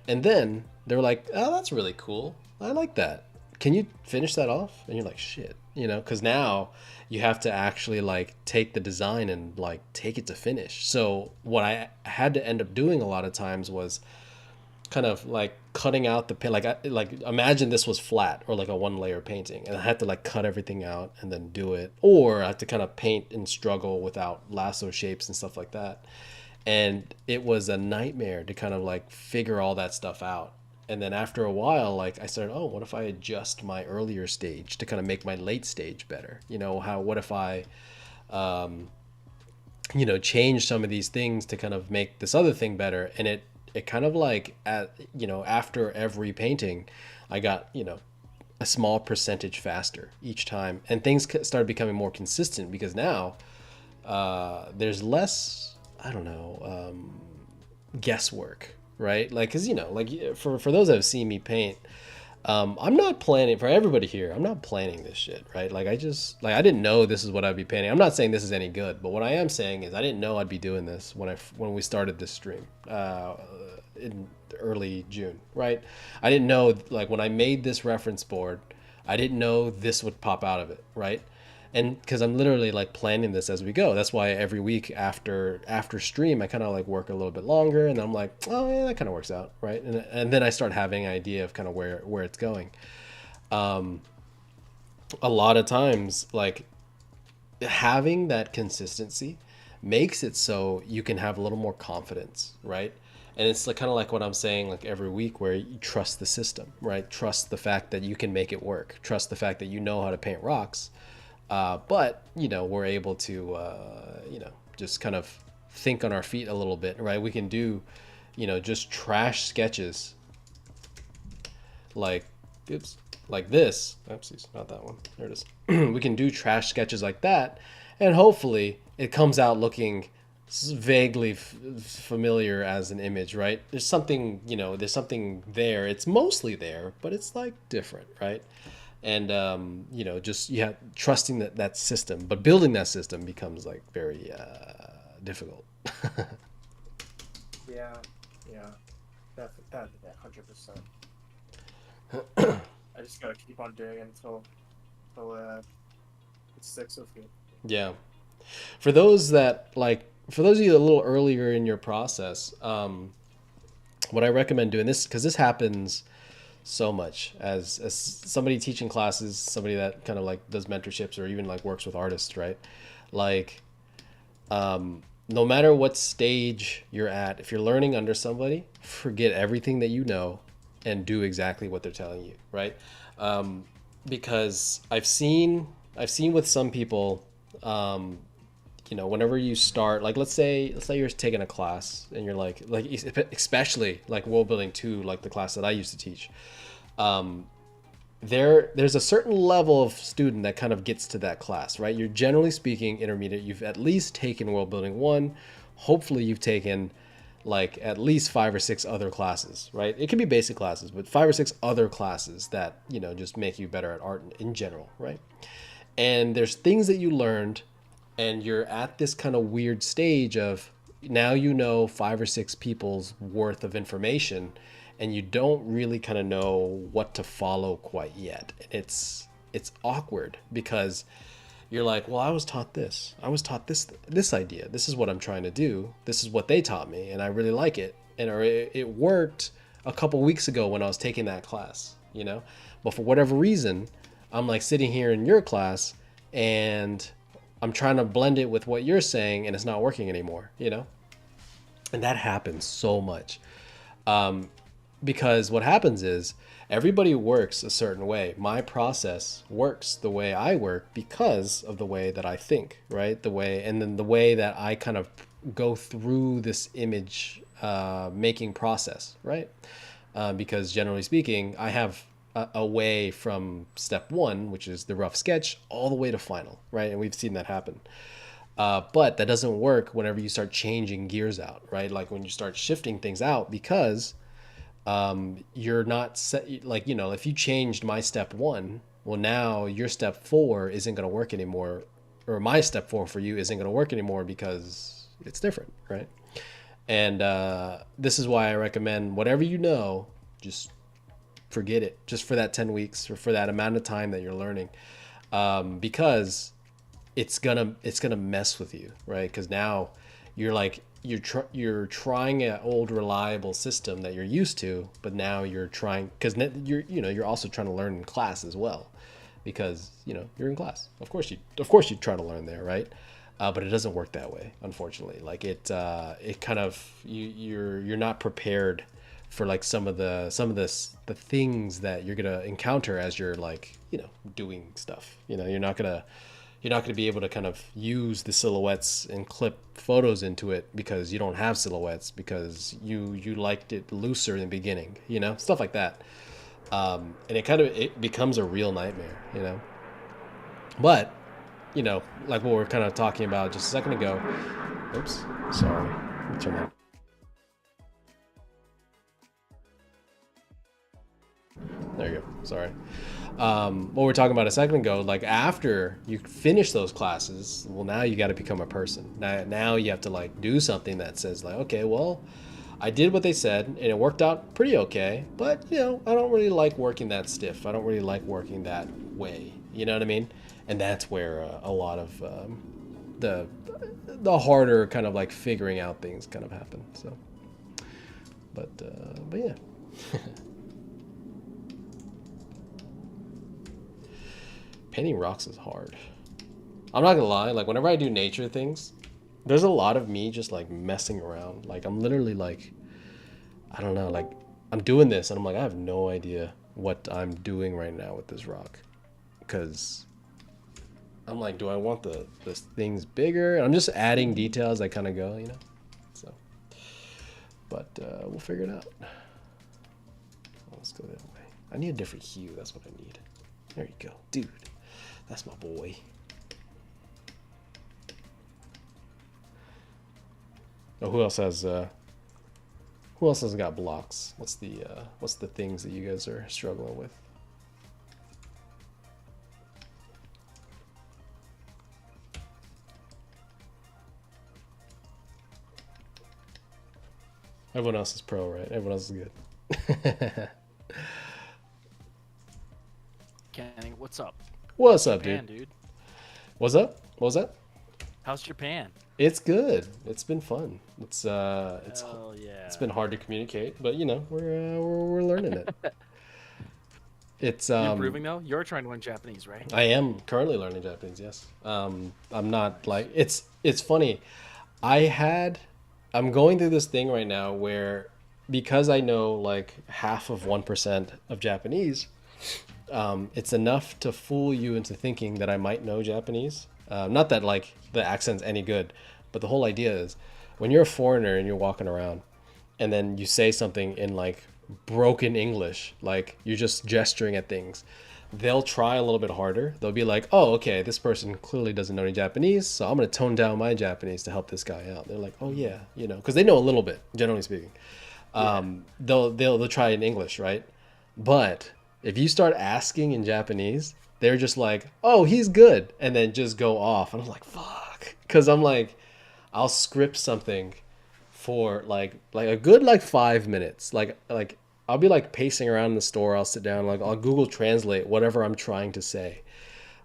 And then they were like, oh, that's really cool. I like that. Can you finish that off? And you're like, shit, because now you have to actually like take the design and like take it to finish. So what I had to end up doing a lot of times was kind of like cutting out the paint. Like imagine this was flat or like a 1-layer painting, and I had to like cut everything out and then do it, or I had to kind of paint and struggle without lasso shapes and stuff like that. And it was a nightmare to kind of like figure all that stuff out. And then after a while, like I started, oh, what if I adjust my earlier stage to kind of make my late stage better? What if I, change some of these things to kind of make this other thing better? And it kind of like, after every painting, I got, a small percentage faster each time. And things started becoming more consistent because now there's less, I don't know, guesswork, right? Like, cause like for those that have seen me paint, I'm not planning for everybody here. I'm not planning this shit, right? Like I didn't know this is what I'd be planning. I'm not saying this is any good, but what I am saying is I didn't know I'd be doing this when we started this stream in early June, right? I didn't know, like, when I made this reference board, I didn't know this would pop out of it, right? And because I'm literally like planning this as we go. That's why every week after stream I kind of like work a little bit longer, and then I'm like, oh yeah, that kind of works out, right? And then I start having an idea of kind of where it's going. A lot of times, like, having that consistency makes it so you can have a little more confidence, right? And it's like kind of like what I'm saying, like every week, where you trust the system, right? Trust the fact that you can make it work. Trust the fact that you know how to paint rocks. But, you know, we're able to, you know, just kind of think on our feet a little bit, right? We can do, you know, just trash sketches like, oops, like this. Oopsies, not that one. There it is. We can do trash sketches like that, and hopefully it comes out looking vaguely familiar as an image, right? There's something, you know, there's something there. It's mostly there, but it's like different, right? And you know, just trusting that system, but building that system becomes like very difficult. Yeah, yeah, that 100%. I just gotta keep on doing it until it sticks with you. Yeah. For those that for those of you a little earlier in your process, what I recommend doing this, because this happens so much as somebody teaching classes, somebody that kind of like does mentorships or even like works with artists, right? Like, no matter what stage you're at, if you're learning under somebody, forget everything that you know and do exactly what they're telling you, right? Because I've seen with some people, you know, whenever you start, like, let's say you're taking a class and you're like especially like World Building 2, like the class that I used to teach, there's a certain level of student that kind of gets to that class, right? You're generally speaking intermediate. You've at least taken World Building 1. Hopefully you've taken like at least 5 or 6 other classes, right? It can be basic classes, but 5 or 6 other classes that, you know, just make you better at art in general, right? And there's things that you learned, and you're at this kind of weird stage of now you know 5 or 6 people's worth of information, and you don't really kind of know what to follow quite yet. It's awkward because you're like, well, I was taught this idea. This is what I'm trying to do. This is what they taught me, and I really like it. And it worked a couple weeks ago when I was taking that class, you know? But for whatever reason, I'm like sitting here in your class and I'm trying to blend it with what you're saying, and it's not working anymore, you know? And that happens so much. Because what happens is everybody works a certain way. My process works the way I work because of the way that I think, right? The way, and then the way that I kind of go through this image making process, right? Because generally speaking, I have a way from step 1, which is the rough sketch, all the way to final, right? And we've seen that happen. But that doesn't work whenever you start changing gears out, right? Like when you start shifting things out, because you're not set, like, you know, if you changed my step 1, well, now your step 4 isn't going to work anymore, or my step 4 for you isn't going to work anymore because it's different, right? And this is why I recommend whatever you know, just forget it, just for that 10 weeks or for that amount of time that you're learning, because it's gonna mess with you, right? Because now you're like, you're trying an old reliable system that you're used to, but now you're trying, because you're also trying to learn in class as well, because you're in class. Of course you try to learn there, right? But it doesn't work that way, unfortunately. Like it kind of, you're not prepared for like some of the things that you're gonna encounter as you're like doing stuff. You're not gonna be able to kind of use the silhouettes and clip photos into it because you don't have silhouettes, because you liked it looser in the beginning, stuff like that. And it becomes a real nightmare, but like what we're kind of talking about just a second ago. Oops, sorry. Let me turn that. There you go. Sorry. What we were talking about a second ago, like after you finish those classes, well, now you got to become a person. Now you have to like do something that says like, okay, well, I did what they said and it worked out pretty okay, but you know, I don't really like working that stiff. I don't really like working that way. You know what I mean? And that's where a lot of the the harder kind of like figuring out things kind of happen. So, but yeah. Painting rocks is hard. I'm not gonna lie, like whenever I do nature things, there's a lot of me just like messing around. Like I'm literally like, I don't know, like I'm doing this and I'm like, I have no idea what I'm doing right now with this rock. Because I'm like, do I want the things bigger? And I'm just adding details that kind of go, you know? So, but we'll figure it out. Let's go that way. I need a different hue, that's what I need. There you go, dude. That's my boy. Oh, who else has got blocks? What's the things that you guys are struggling with? Everyone else is pro, right? Everyone else is good. Kenny, what's up? What's up, Japan, dude? What's up? What was that? How's Japan? It's good. It's been fun. It's Hell yeah. it's been hard to communicate, but you know we're learning it. It's You improving though? You're trying to learn Japanese, right? I am currently learning Japanese. Yes. I'm not like it's funny. I'm going through this thing right now where because I know like half of 1% of Japanese, it's enough to fool you into thinking that I might know Japanese. Not that like the accent's any good, but the whole idea is when you're a foreigner and you're walking around and then you say something in like broken English, like you're just gesturing at things, they'll try a little bit harder. They'll be like, oh, okay, this person clearly doesn't know any Japanese, so I'm going to tone down my Japanese to help this guy out. They're like, oh yeah, you know, because they know a little bit, generally speaking. They'll try in English, right? But if you start asking in Japanese, they're just like, oh, he's good, and then just go off. And I'm like, fuck, because I'm like, I'll script something for like a good like 5 minutes, like I'll be like pacing around in the store. I'll sit down, like I'll Google Translate whatever I'm trying to say,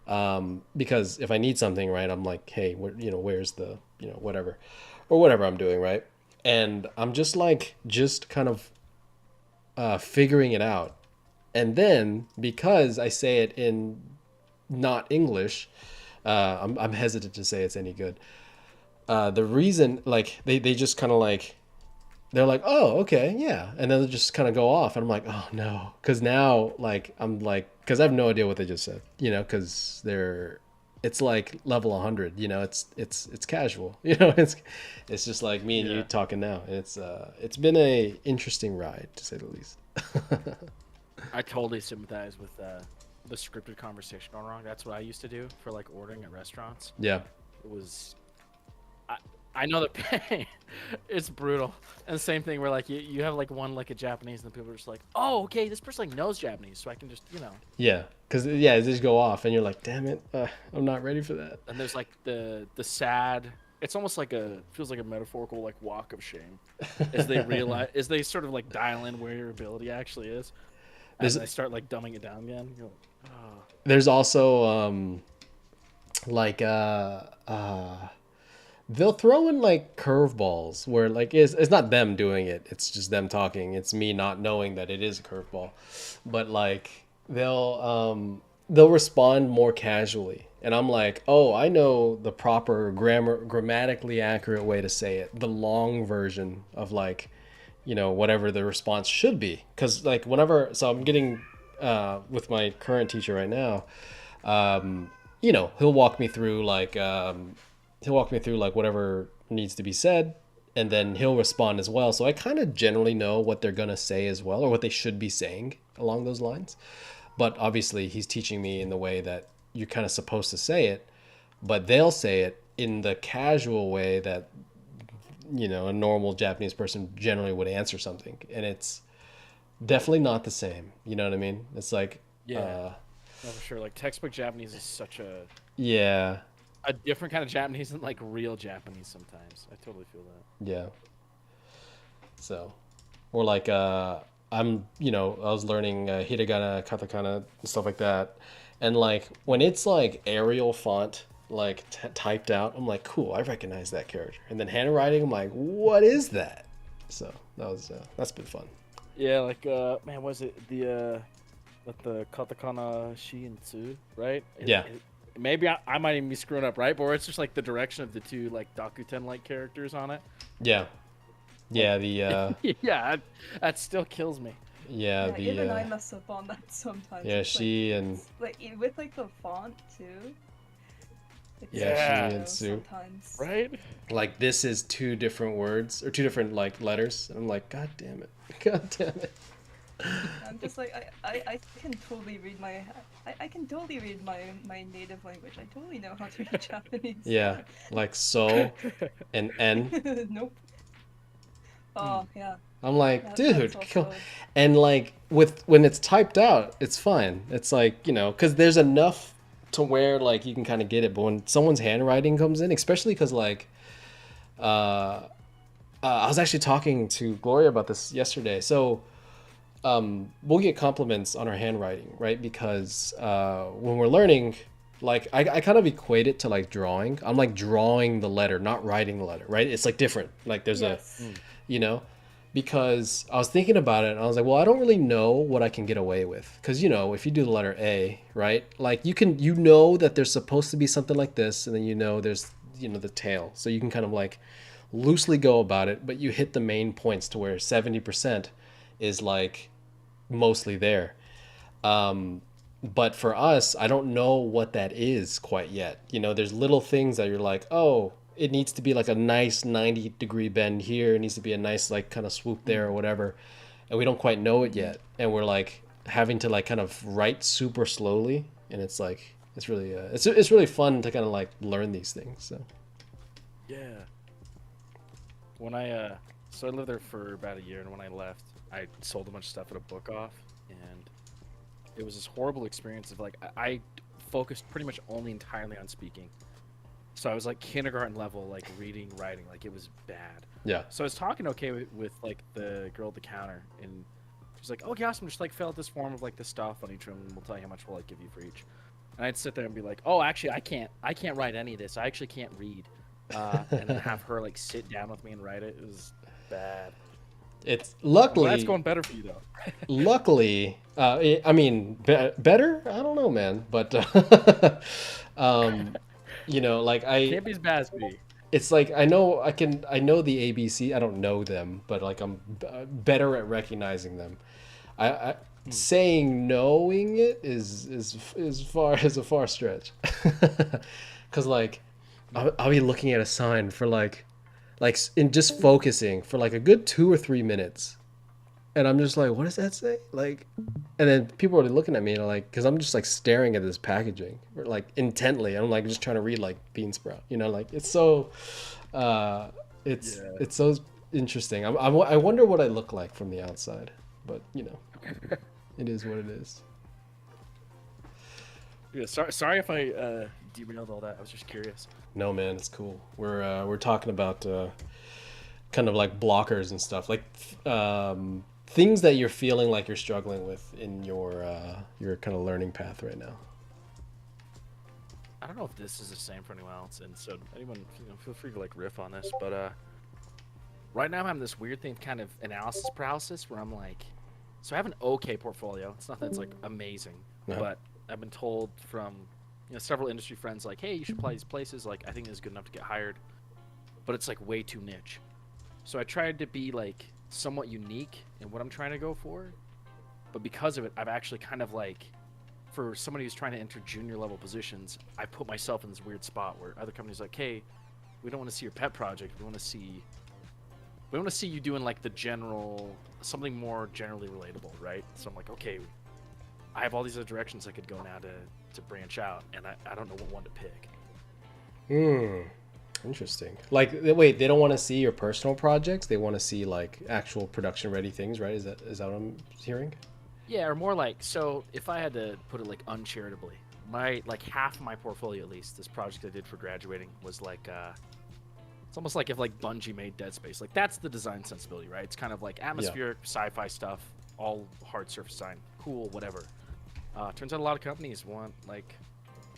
because if I need something, right, I'm like, hey, where's the, whatever, or whatever I'm doing, right, and I'm just kind of figuring it out, and then because I say it in not English, I'm hesitant to say it's any good. The reason, like, they just kind of like, they're like, oh, okay, yeah. And then they just kind of go off. And I'm like, oh, no. Because now, like, I'm like, because I have no idea what they just said, because it's like level 100, it's casual, it's just like me and you talking now. It's been a interesting ride, to say the least. I totally sympathize with the scripted conversation going wrong. That's what I used to do for like ordering at restaurants. Yeah. It was, I know the pain. It's brutal. And the same thing where like you have like one like a Japanese and the people are just like, oh, okay, this person like knows Japanese, so I can just, Yeah, because they just go off and you're like, damn it, I'm not ready for that. And there's like the sad. It's almost like feels like a metaphorical like walk of shame, as they sort of like dial in where your ability actually is, and they start like dumbing it down again. You're like, oh. There's also they'll throw in like curveballs where like it's not them doing it, it's just them talking. It's me not knowing that it is a curveball, but like they'll respond more casually, and I'm like, oh, I know the proper grammatically accurate way to say it, the long version of like, whatever the response should be. Because like so I'm getting with my current teacher right now, he'll walk me through like whatever needs to be said, and then he'll respond as well. So I kind of generally know what they're going to say as well, or what they should be saying along those lines. But obviously he's teaching me in the way that you're kind of supposed to say it, but they'll say it in the casual way that, a normal Japanese person generally would answer something. And definitely not the same. You know what I mean? It's like, Yeah. No, for sure. Like textbook Japanese is such yeah, a different kind of Japanese than like real Japanese sometimes. I totally feel that. yeah. So, or like, I'm, I was learning hiragana, katakana, and stuff like that. And like, when it's like Arial font, like typed out, I'm like, cool, I recognize that character. And then handwriting, I'm like, what is that? So that's been fun. Yeah, like man, was it the katakana shi and tsu, right? Yeah. Maybe I might even be screwing up, right? But where it's just like the direction of the two like Dakuten like characters on it. Yeah. Yeah, the Yeah, that still kills me. yeah, Yeah, even I the mess up on that sometimes. yeah, It's she and like with like the font too. It's yeah, so she and Sue. sometimes. Right? Like this is two different words or two different like letters. And I'm like, God damn it. God damn it. I'm just like I can totally read I can totally read my native language. I totally know how to read Japanese. Yeah, like so and N. Nope. Oh yeah. I'm like, That's dude, also and like when it's typed out, it's fine. It's like, because there's enough to where like you can kind of get it. But when someone's handwriting comes in, especially because like, I was actually talking to Gloria about this yesterday. So, we'll get compliments on our handwriting, right? Because when we're learning, like I kind of equate it to like drawing. I'm like drawing the letter, not writing the letter, right? It's like different. Like there's yes. you know, because I was thinking about it and I was like, well, I don't really know what I can get away with. Because, if you do the letter A, right? Like you know that there's supposed to be something like this, and then there's, the tail. So you can kind of like loosely go about it, but you hit the main points to where 70% is like mostly there. But for us, I don't know what that is quite yet. There's little things that you're like, oh, it needs to be like a nice 90-degree bend here. It needs to be a nice like kind of swoop there or whatever. And we don't quite know it yet. And we're like having to like kind of write super slowly. And it's like, it's really, it's really fun to kind of like learn these things. So, Yeah. When so I lived there for about a year, and when I left, I sold a bunch of stuff at a book off, and it was this horrible experience of like I focused pretty much only entirely on speaking. So I was like kindergarten level, like reading, writing, like it was bad. yeah. So I was talking okay with like the girl at the counter, and she's like, "Oh, awesome, just like fill out this form of like the stuff on each room, and we'll tell you how much we'll like give you for each." And I'd sit there and be like, "Oh, actually, I can't write any of this. I actually can't read," and then have her like sit down with me and write it. It was bad. It's Well, luckily, that's going better for you though. luckily, I mean, better? I don't know, man. But, like Can't be as bad as me. it's like I know the ABC. I don't know them, but like I'm better at recognizing them. I saying knowing it is far as a far stretch, because like I'll be looking at a sign for like in just focusing for like a good 2 or 3 minutes, and I'm just like, what does that say? Like, and then people are looking at me and like, because I'm just like staring at this packaging like intently. I'm like just trying to read like bean sprout, like it's so, it's so interesting. I wonder what I look like from the outside, but it is what it is. Yeah, sorry if I derailed all that. I was just curious. No, man, it's cool. We're talking about kind of like blockers and stuff, like things that you're feeling like you're struggling with in your kind of learning path right now. I don't know if this is the same for anyone else, and so anyone, feel free to like riff on this. But right now I'm having this weird thing, kind of analysis paralysis, where I'm like, so I have an okay portfolio. It's nothing that's like amazing, but I've been told from several industry friends like, hey, you should apply these places. Like, I think this is good enough to get hired, but it's like way too niche. So I tried to be like somewhat unique in what I'm trying to go for, but because of it, I've actually kind of like, for somebody who's trying to enter junior level positions, I put myself in this weird spot where other companies are like, hey, we don't want to see your pet project. We want to see you doing like the general, something more generally relatable, right? So I'm like, okay, I have all these other directions I could go now to branch out, and I don't know what one to pick. Interesting. Like, wait, they don't want to see your personal projects. They want to see like actual production ready things, right? Is that what I'm hearing? Yeah, or more like, so if I had to put it like uncharitably, my like half of my portfolio at least, this project I did for graduating was like it's almost like if like Bungie made Dead Space. Like that's the design sensibility, right? It's kind of like atmospheric sci-fi stuff, all hard surface design, cool, whatever. Turns out a lot of companies want like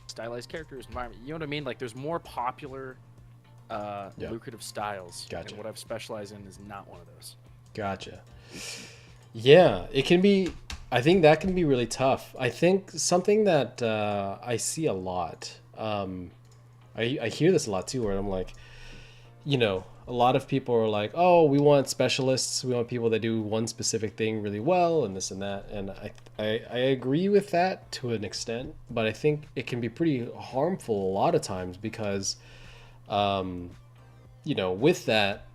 stylized characters, environment. You know what I mean? Like there's more popular, lucrative styles. Gotcha. And what I've specialized in is not one of those. Gotcha. Yeah, it can be. I think that can be really tough. I think something that I see a lot. I hear this a lot too, where I'm like, a lot of people are like, oh, we want specialists. We want people that do one specific thing really well and this and that. And I agree with that to an extent, but I think it can be pretty harmful a lot of times because, with that,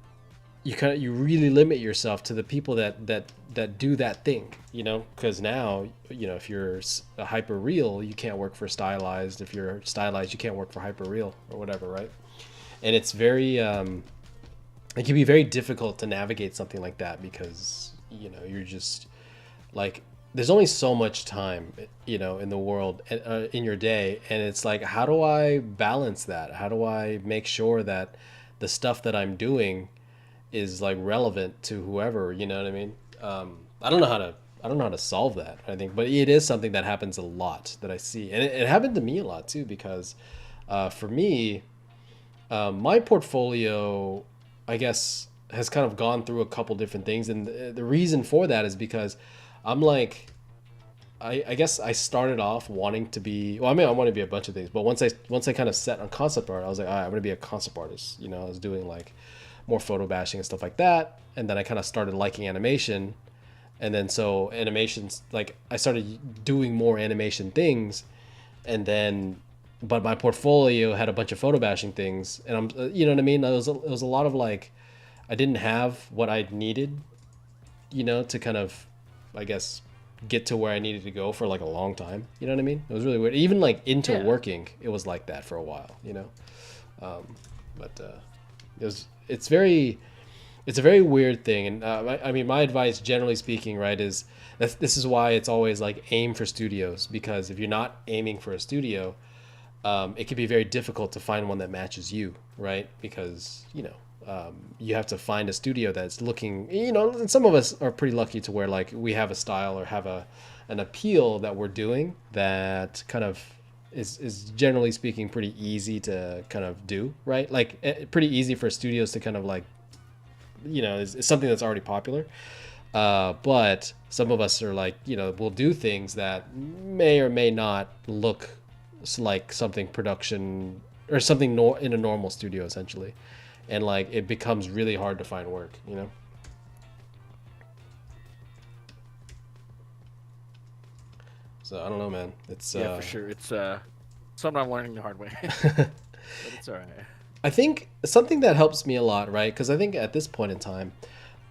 you really limit yourself to the people that do that thing, because now, if you're a hyper real, you can't work for stylized. If you're stylized, you can't work for hyper real or whatever, right? And it's very it can be very difficult to navigate something like that because you're just like, there's only so much time in the world, in your day, and it's like, how do I balance that? How do I make sure that the stuff that I'm doing is like relevant to whoever, you know what I mean? I don't know how to solve that, I think, but it is something that happens a lot that I see, and it happened to me a lot too, because for me, my portfolio, I guess, has kind of gone through a couple different things, and the reason for that is because I'm like, I guess I started off wanting to be, well, I mean, I want to be a bunch of things, but once I kind of set on concept art, I was like, all right, I'm gonna be a concept artist. I was doing like more photo bashing and stuff like that, and then I kind of started liking animation, and then so animations, like I started doing more animation things, and then, but my portfolio had a bunch of photo bashing things, and I'm, you know what I mean? It was a lot of like, I didn't have what I needed, to kind of, I guess, get to where I needed to go for like a long time. You know what I mean? It was really weird. Even like into working, it was like that for a while, but it's a very weird thing. And I mean, my advice, generally speaking, right, is that this is why it's always like aim for studios, because if you're not aiming for a studio, it can be very difficult to find one that matches you, right? Because you have to find a studio that's looking, and some of us are pretty lucky to where like we have a style or have an appeal that we're doing that kind of is generally speaking pretty easy to kind of do, right? Like pretty easy for studios to kind of like, is something that's already popular. But some of us are like, we'll do things that may or may not look like something production or something in a normal studio, essentially. And like, it becomes really hard to find work, So I don't know, man. It's for sure. It's something I'm learning the hard way. But it's all right. I think something that helps me a lot, right? Because I think at this point in time,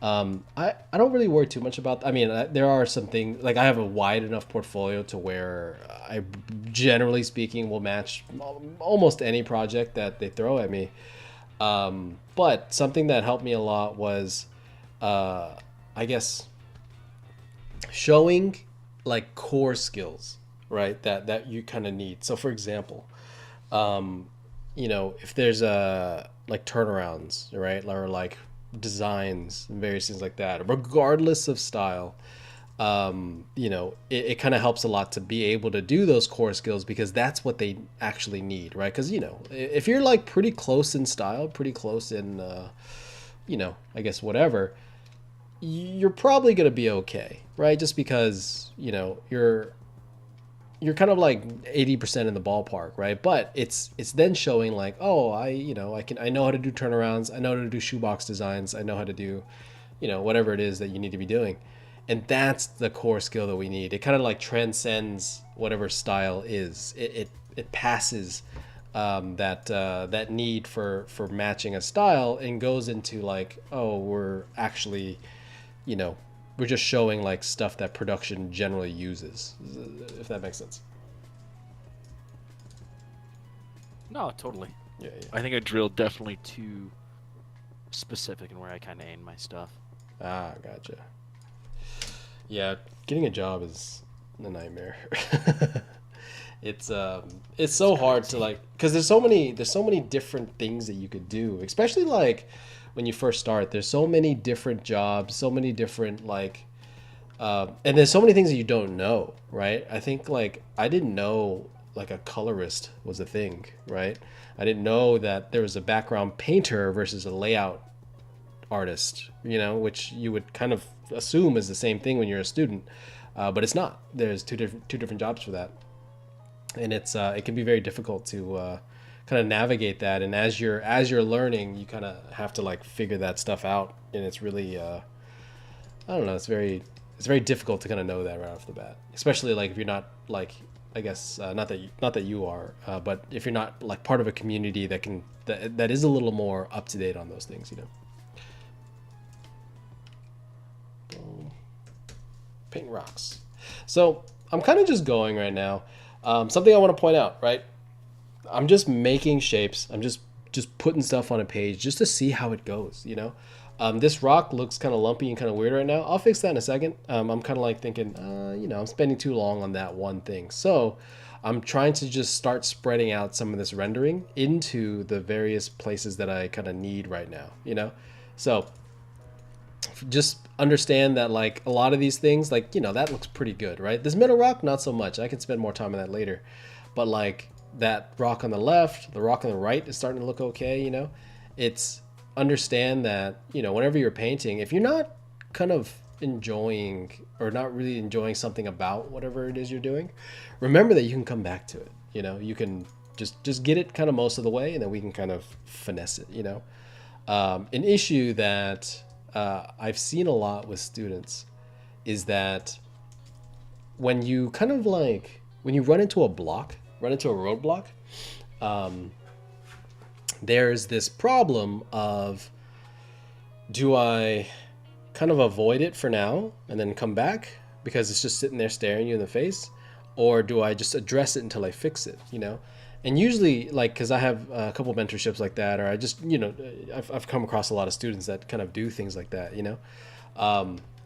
I don't really worry too much about. I mean, there are some things, like I have a wide enough portfolio to where I, generally speaking, will match almost any project that they throw at me. But something that helped me a lot was, I guess, showing like core skills, right? That you kind of need. So, for example, if there's like turnarounds, right, or like designs and various things like that, regardless of style, it kind of helps a lot to be able to do those core skills, because that's what they actually need, right? Because if you're like pretty close in style, pretty close in I guess whatever, you're probably gonna be okay, right? Just because you're kind of like 80% in the ballpark, right? But it's then showing like, oh, I know how to do turnarounds, I know how to do shoebox designs, I know how to do whatever it is that you need to be doing. And that's the core skill that we need. It kind of like transcends whatever style is. It passes that need for matching a style and goes into like, oh, we're actually, we're just showing like stuff that production generally uses, if that makes sense. No, totally. Yeah, yeah. I think I drilled definitely too specific in where I kind of aim my stuff. Ah, gotcha. Yeah, getting a job is a nightmare. It's so hard to like, because there's so many different things that you could do, especially like when you first start. There's so many different jobs, so many different like, and there's so many things that you don't know, right? I think like I didn't know like a colorist was a thing, right? I didn't know that there was a background painter versus a layout artist, which you would kind of assume is the same thing when you're a student, but it's not. There's two different jobs for that, and it can be very difficult to kind of navigate that. And as you're learning, you kind of have to like figure that stuff out, and it's really I don't know. It's very difficult to kind of know that right off the bat, especially like if you're not like, I guess not that you are, but if you're not like part of a community that is a little more up to date on those things. Painting rocks. So I'm kind of just going right now. Something I want to point out, right? I'm just making shapes. I'm just putting stuff on a page just to see how it goes. This rock looks kind of lumpy and kind of weird right now. I'll fix that in a second. I'm kind of like thinking, I'm spending too long on that one thing. So I'm trying to just start spreading out some of this rendering into the various places that I kind of need right now. So just understand that like a lot of these things, like, that looks pretty good, right? This middle rock, not so much. I can spend more time on that later. But like that rock on the left, the rock on the right is starting to look okay. It's understand that, whenever you're painting, if you're not kind of enjoying or not really enjoying something about whatever it is you're doing, remember that you can come back to it. You can just get it kind of most of the way, and then we can kind of finesse it. An issue that I've seen a lot with students is that when you kind of like, when you run into a roadblock, there's this problem of, do I kind of avoid it for now and then come back because it's just sitting there staring you in the face, or do I just address it until I fix it? And usually, like, because I have a couple mentorships like that, or I just, I've come across a lot of students that kind of do things like that.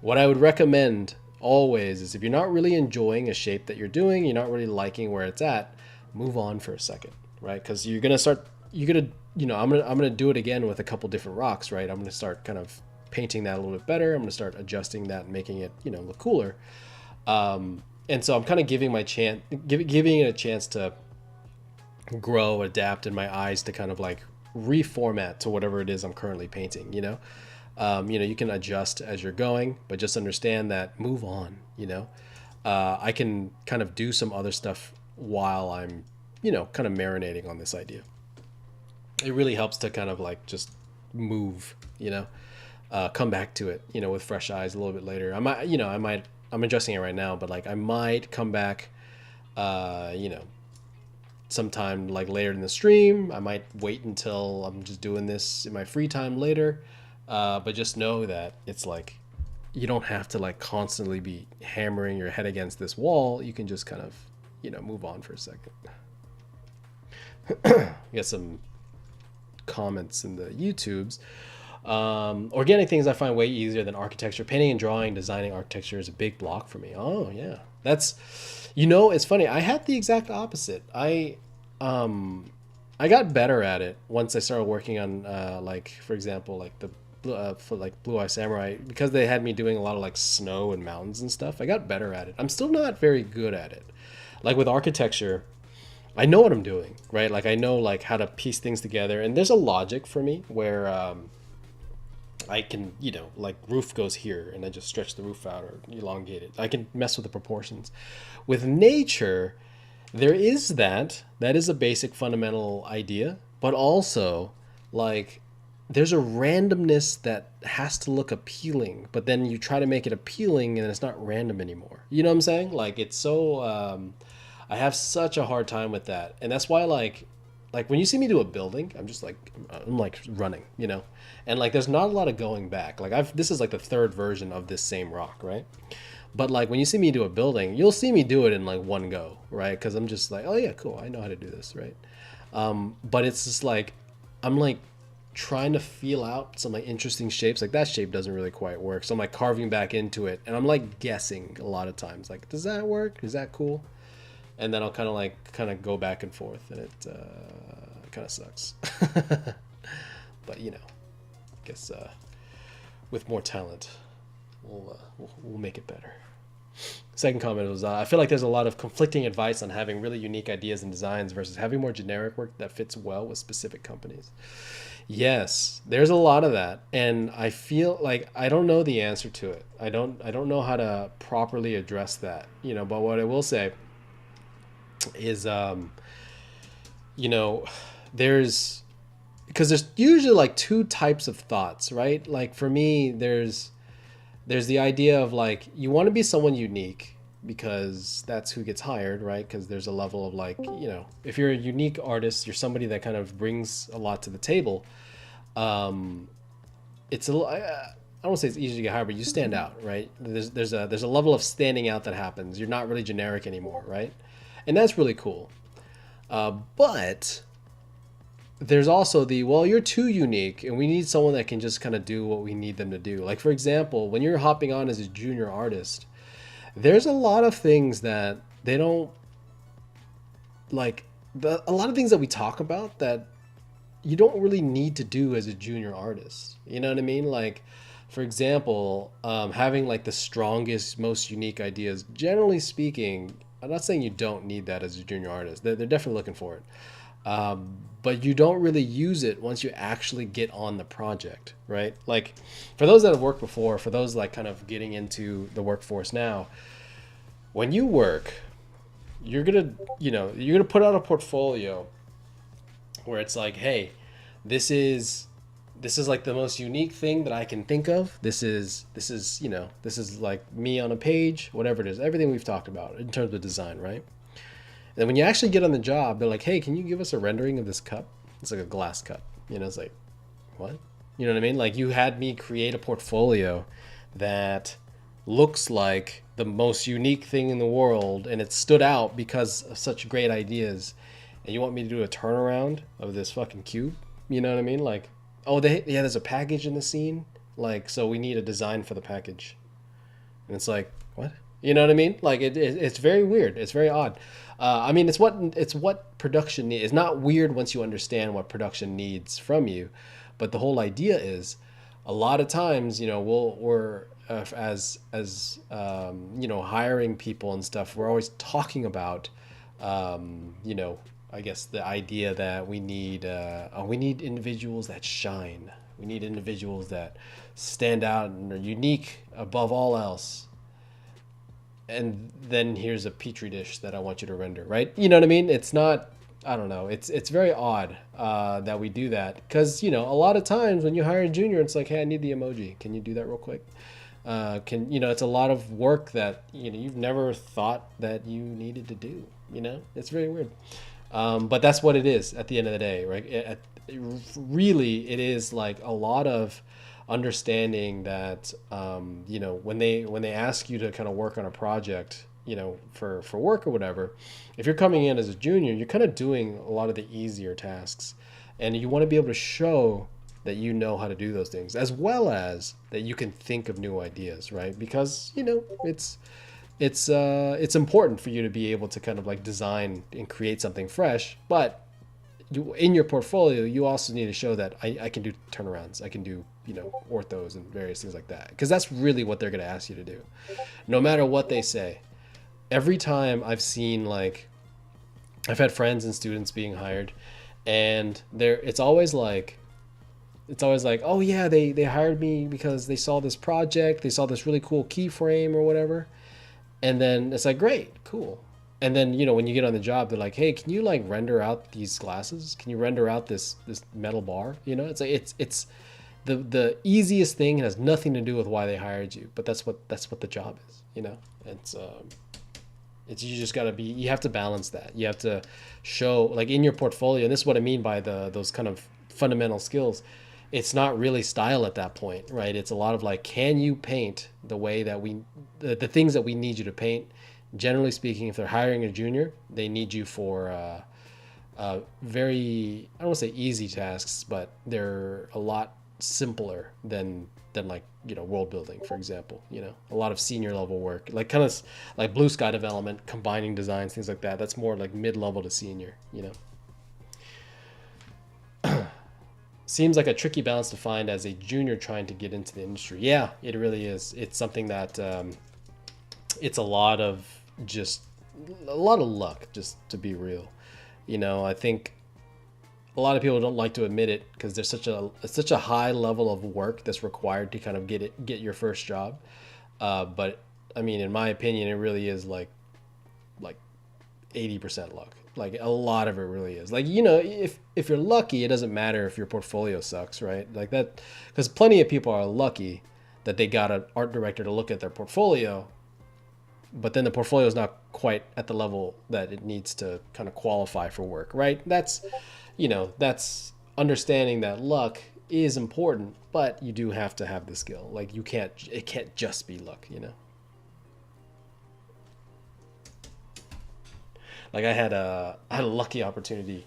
What I would recommend always is, if you're not really enjoying a shape that you're doing, you're not really liking where it's at, move on for a second, right? Because I'm gonna do it again with a couple different rocks, right? I'm gonna start kind of painting that a little bit better. I'm gonna start adjusting that and making it, look cooler. And so I'm kind of giving it a chance to grow, adapt in my eyes, to kind of like reformat to whatever it is I'm currently painting. You can adjust as you're going, but just understand that, move on. I can kind of do some other stuff while I'm, kind of marinating on this idea. It really helps to kind of like just move, come back to it, with fresh eyes a little bit later. I'm adjusting it right now, but like I might come back, sometime like later in the stream. I might wait until I'm just doing this in my free time later. But just know that it's like, you don't have to like constantly be hammering your head against this wall. You can just kind of, move on for a second. Get some comments in the YouTubes. Organic things I find way easier than architecture. Painting and drawing, designing architecture is a big block for me. Oh yeah, that's, it's funny. I had the exact opposite. I got better at it once I started working on like, for example, like the for like Blue Eye Samurai, because they had me doing a lot of like snow and mountains and stuff. I got better at it. I'm still not very good at it. Like with architecture, I know what I'm doing, right? Like I know like how to piece things together, and there's a logic for me where I can, like roof goes here and I just stretch the roof out or elongate it. I can mess with the proportions. With nature, there is that is a basic fundamental idea, but also like there's a randomness that has to look appealing, but then you try to make it appealing and it's not random anymore. You know what I'm saying? Like it's so I have such a hard time with that. And that's why like when you see me do a building, I'm like running, and like there's not a lot of going back. Like this is like the third version of this same rock, right? But like when you see me do a building, you'll see me do it in like one go, right? Because I'm just like, oh yeah, cool, I know how to do this, right? But it's just like I'm like trying to feel out some like interesting shapes. Like that shape doesn't really quite work, so I'm like carving back into it, and I'm like guessing a lot of times. Like, does that work? Is that cool? And then I'll kind of go back and forth, and it kind of sucks. But you know, I guess with more talent, we'll make it better. Second comment was, I feel like there's a lot of conflicting advice on having really unique ideas and designs versus having more generic work that fits well with specific companies. Yes, there's a lot of that, and I feel like I don't know the answer to it. I don't know how to properly address that, you know. But what I will say is, you know, there's because there's usually like two types of thoughts, right? Like for me, there's the idea of like you want to be someone unique because that's who gets hired, right? Because there's a level of like, you know, if you're a unique artist, you're somebody that kind of brings a lot to the table. It's I don't want to say it's easy to get hired, but you stand out, right? There's a level of standing out that happens. You're not really generic anymore, right? And that's really cool. But there's also the, well, you're too unique and we need someone that can just kind of do what we need them to do. Like, for example, when you're hopping on as a junior artist, there's a lot of things that they don't like, a lot of things that we talk about that you don't really need to do as a junior artist. You know what I mean? Like, for example, having like the strongest, most unique ideas, generally speaking, I'm not saying you don't need that as a junior artist. They're definitely looking for it. But you don't really use it once you actually get on the project, right? Like for those that have worked before, for those like kind of getting into the workforce now, when you work, you're gonna put out a portfolio where it's like, hey, this is like the most unique thing that I can think of. This is like me on a page, whatever it is, everything we've talked about in terms of design, right? And when you actually get on the job, they're like, hey, can you give us a rendering of this cup? It's like a glass cup. You know, it's like, what? You know what I mean? Like you had me create a portfolio that looks like the most unique thing in the world and it stood out because of such great ideas. And you want me to do a turnaround of this fucking cube? You know what I mean? Like, oh, there's a package in the scene. Like, so we need a design for the package. And it's like, what? You know what I mean? Like it's very weird. It's very odd. I mean, it's what production needs. It's not weird once you understand what production needs from you, but the whole idea is, a lot of times, you know, we're as you know, hiring people and stuff. We're always talking about, you know, I guess the idea that we need individuals that shine. We need individuals that stand out and are unique above all else. And then here's a petri dish that I want you to render, right? You know what I mean? It's not, I don't know. It's very odd that we do that because, you know, a lot of times when you hire a junior, it's like, hey, I need the emoji. Can you do that real quick? You know, it's a lot of work that, you know, you've never thought that you needed to do, you know? It's very weird. But that's what it is at the end of the day, right? Really, it is like a lot of understanding that, you know, when they ask you to kind of work on a project, you know, for work or whatever, if you're coming in as a junior, you're kind of doing a lot of the easier tasks, and you want to be able to show that you know how to do those things, as well as that you can think of new ideas, right? Because, you know, it's important for you to be able to kind of like design and create something fresh, but in your portfolio, you also need to show that I can do turnarounds, I can do, you know, orthos and various things like that, because that's really what they're going to ask you to do, no matter what they say. Every time I've seen, like, I've had friends and students being hired, and it's always like, oh yeah, they hired me because they saw this project, they saw this really cool keyframe or whatever, and then it's like, great, cool. And then, you know, when you get on the job, they're like, hey, can you like render out these glasses? Can you render out this metal bar? You know, it's like it's the easiest thing. It has nothing to do with why they hired you, but that's what the job is. You know, it's you just gotta be. You have to balance that. You have to show, like, in your portfolio. And this is what I mean by those kind of fundamental skills. It's not really style at that point, right? It's a lot of like, can you paint the way that the things that we need you to paint? Generally speaking, if they're hiring a junior, they need you for very, I don't want to say easy tasks, but they're a lot simpler than like, you know, world building, for example. You know, a lot of senior level work, like kind of like blue sky development, combining designs, things like that. That's more like mid level to senior. You know, seems like a tricky balance to find as a junior trying to get into the industry. Yeah, it really is. It's something that it's a lot of just a lot of luck, just to be real. You know, I think a lot of people don't like to admit it because there's such a high level of work that's required to kind of get your first job. But I mean, in my opinion, it really is like 80% luck. Like a lot of it really is. Like, you know, if you're lucky, it doesn't matter if your portfolio sucks, right? Like that, because plenty of people are lucky that they got an art director to look at their portfolio, but then the portfolio is not quite at the level that it needs to kind of qualify for work, right? That's, you know, that's understanding that luck is important, but you do have to have the skill. Like it can't just be luck, you know? Like I had a lucky opportunity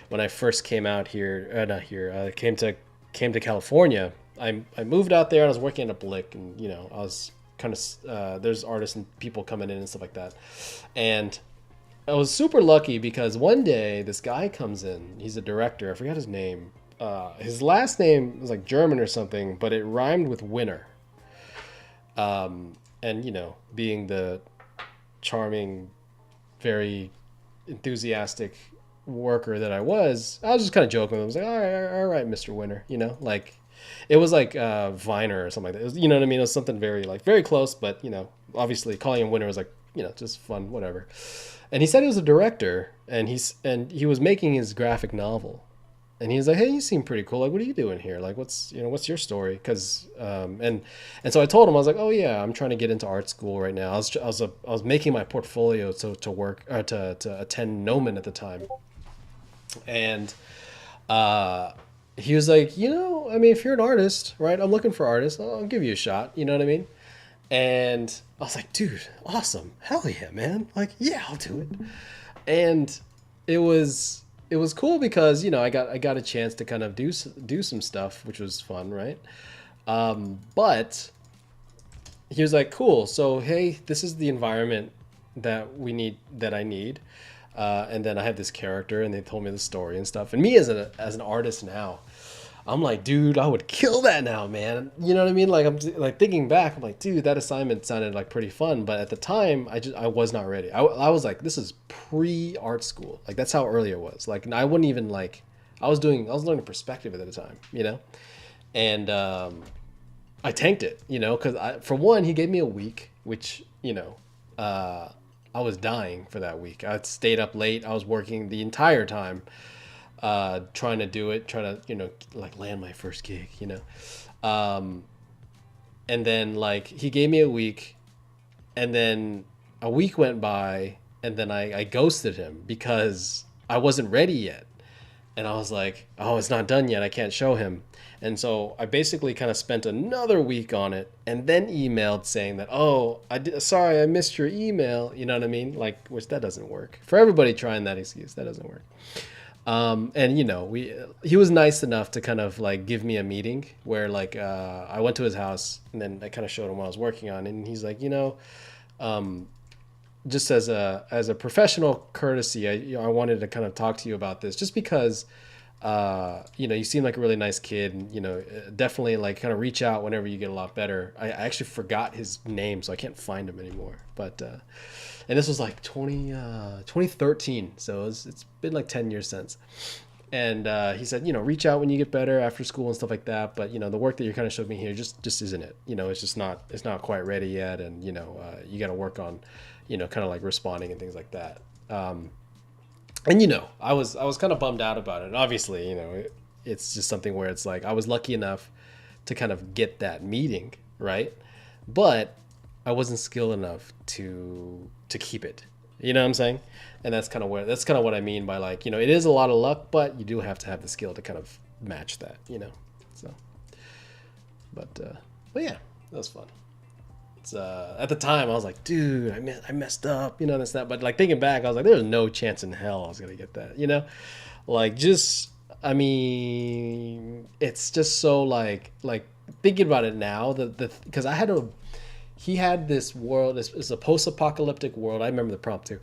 when I first came out here, not here, came to California. I moved out there and I was working at a Blick, and you know, I was kind of there's artists and people coming in and stuff like that. And I was super lucky because one day this guy comes in. He's a director. I forgot his name. His last name was like German or something, but it rhymed with winner. And you know, being the charming, very enthusiastic worker that I was just kind of joking with him. I was like, all right, Mr. Winner, you know, like it was like Viner or something like that. It was, you know what I mean? It was something very like very close, but you know, obviously calling him Winner was like, you know, just fun, whatever. And he said he was a director, and he was making his graphic novel. And he was like, "Hey, you seem pretty cool. Like, what are you doing here? Like, what's your story?" Because and so I told him, I was like, "Oh yeah, I'm trying to get into art school right now. I was making my portfolio to work to attend Noman at the time." And he was like, "You know, I mean, if you're an artist, right? I'm looking for artists. I'll give you a shot. You know what I mean?" And I was like, "Dude, awesome. Hell yeah, man. Like, yeah, I'll do it." And it was cool because, you know, I got a chance to kind of do some stuff, which was fun, right? But he was like, "Cool. So, hey, this is the environment that I need." And then I had this character, and they told me the story and stuff. And me as an artist now, I'm like, dude, I would kill that now, man. You know what I mean? Like, I'm like thinking back, I'm like, dude, that assignment sounded like pretty fun. But at the time, I was not ready. I was like, this is pre-art school. Like, that's how early it was. Like, I wouldn't even like, I was learning perspective at the time, you know? And I tanked it, you know, because for one, he gave me a week, which, you know, I was dying for that week. I stayed up late. I was working the entire time, trying to do it, trying to, you know, like land my first gig, you know. And then like he gave me a week, and then a week went by, and then I ghosted him because I wasn't ready yet. And I was like, oh, it's not done yet. I can't show him. And so I basically kind of spent another week on it, and then emailed saying that, oh, sorry, I missed your email. You know what I mean? Like, which that doesn't work. For everybody trying that excuse, that doesn't work. And you know, he was nice enough to kind of like give me a meeting where like I went to his house, and then I kind of showed him what I was working on, and he's like, you know, just as a professional courtesy, I wanted to kind of talk to you about this, just because you know, you seem like a really nice kid, and you know, definitely like kind of reach out whenever you get a lot better. I actually forgot his name, so I can't find him anymore. But and this was like 2013, so it's been like 10 years since. And he said, you know, reach out when you get better after school and stuff like that. But you know, the work that you kind of showed me here just isn't it. You know, it's not quite ready yet, and you know, you got to work on, you know, kind of like responding and things like that. And you know, I was kind of bummed out about it. And obviously, you know, it's just something where it's like I was lucky enough to kind of get that meeting, right? But I wasn't skilled enough to keep it. You know what I'm saying? And that's kind of what I mean by like, you know, it is a lot of luck, but you do have to have the skill to kind of match that, you know. So but yeah, that was fun. It's, at the time, I was like, dude, I messed up, this, that. But like thinking back, I was like, there's no chance in hell I was gonna get that, like just, I mean, it's just so like thinking about it now, because he had this world. It's a post-apocalyptic world. I remember the prompt too.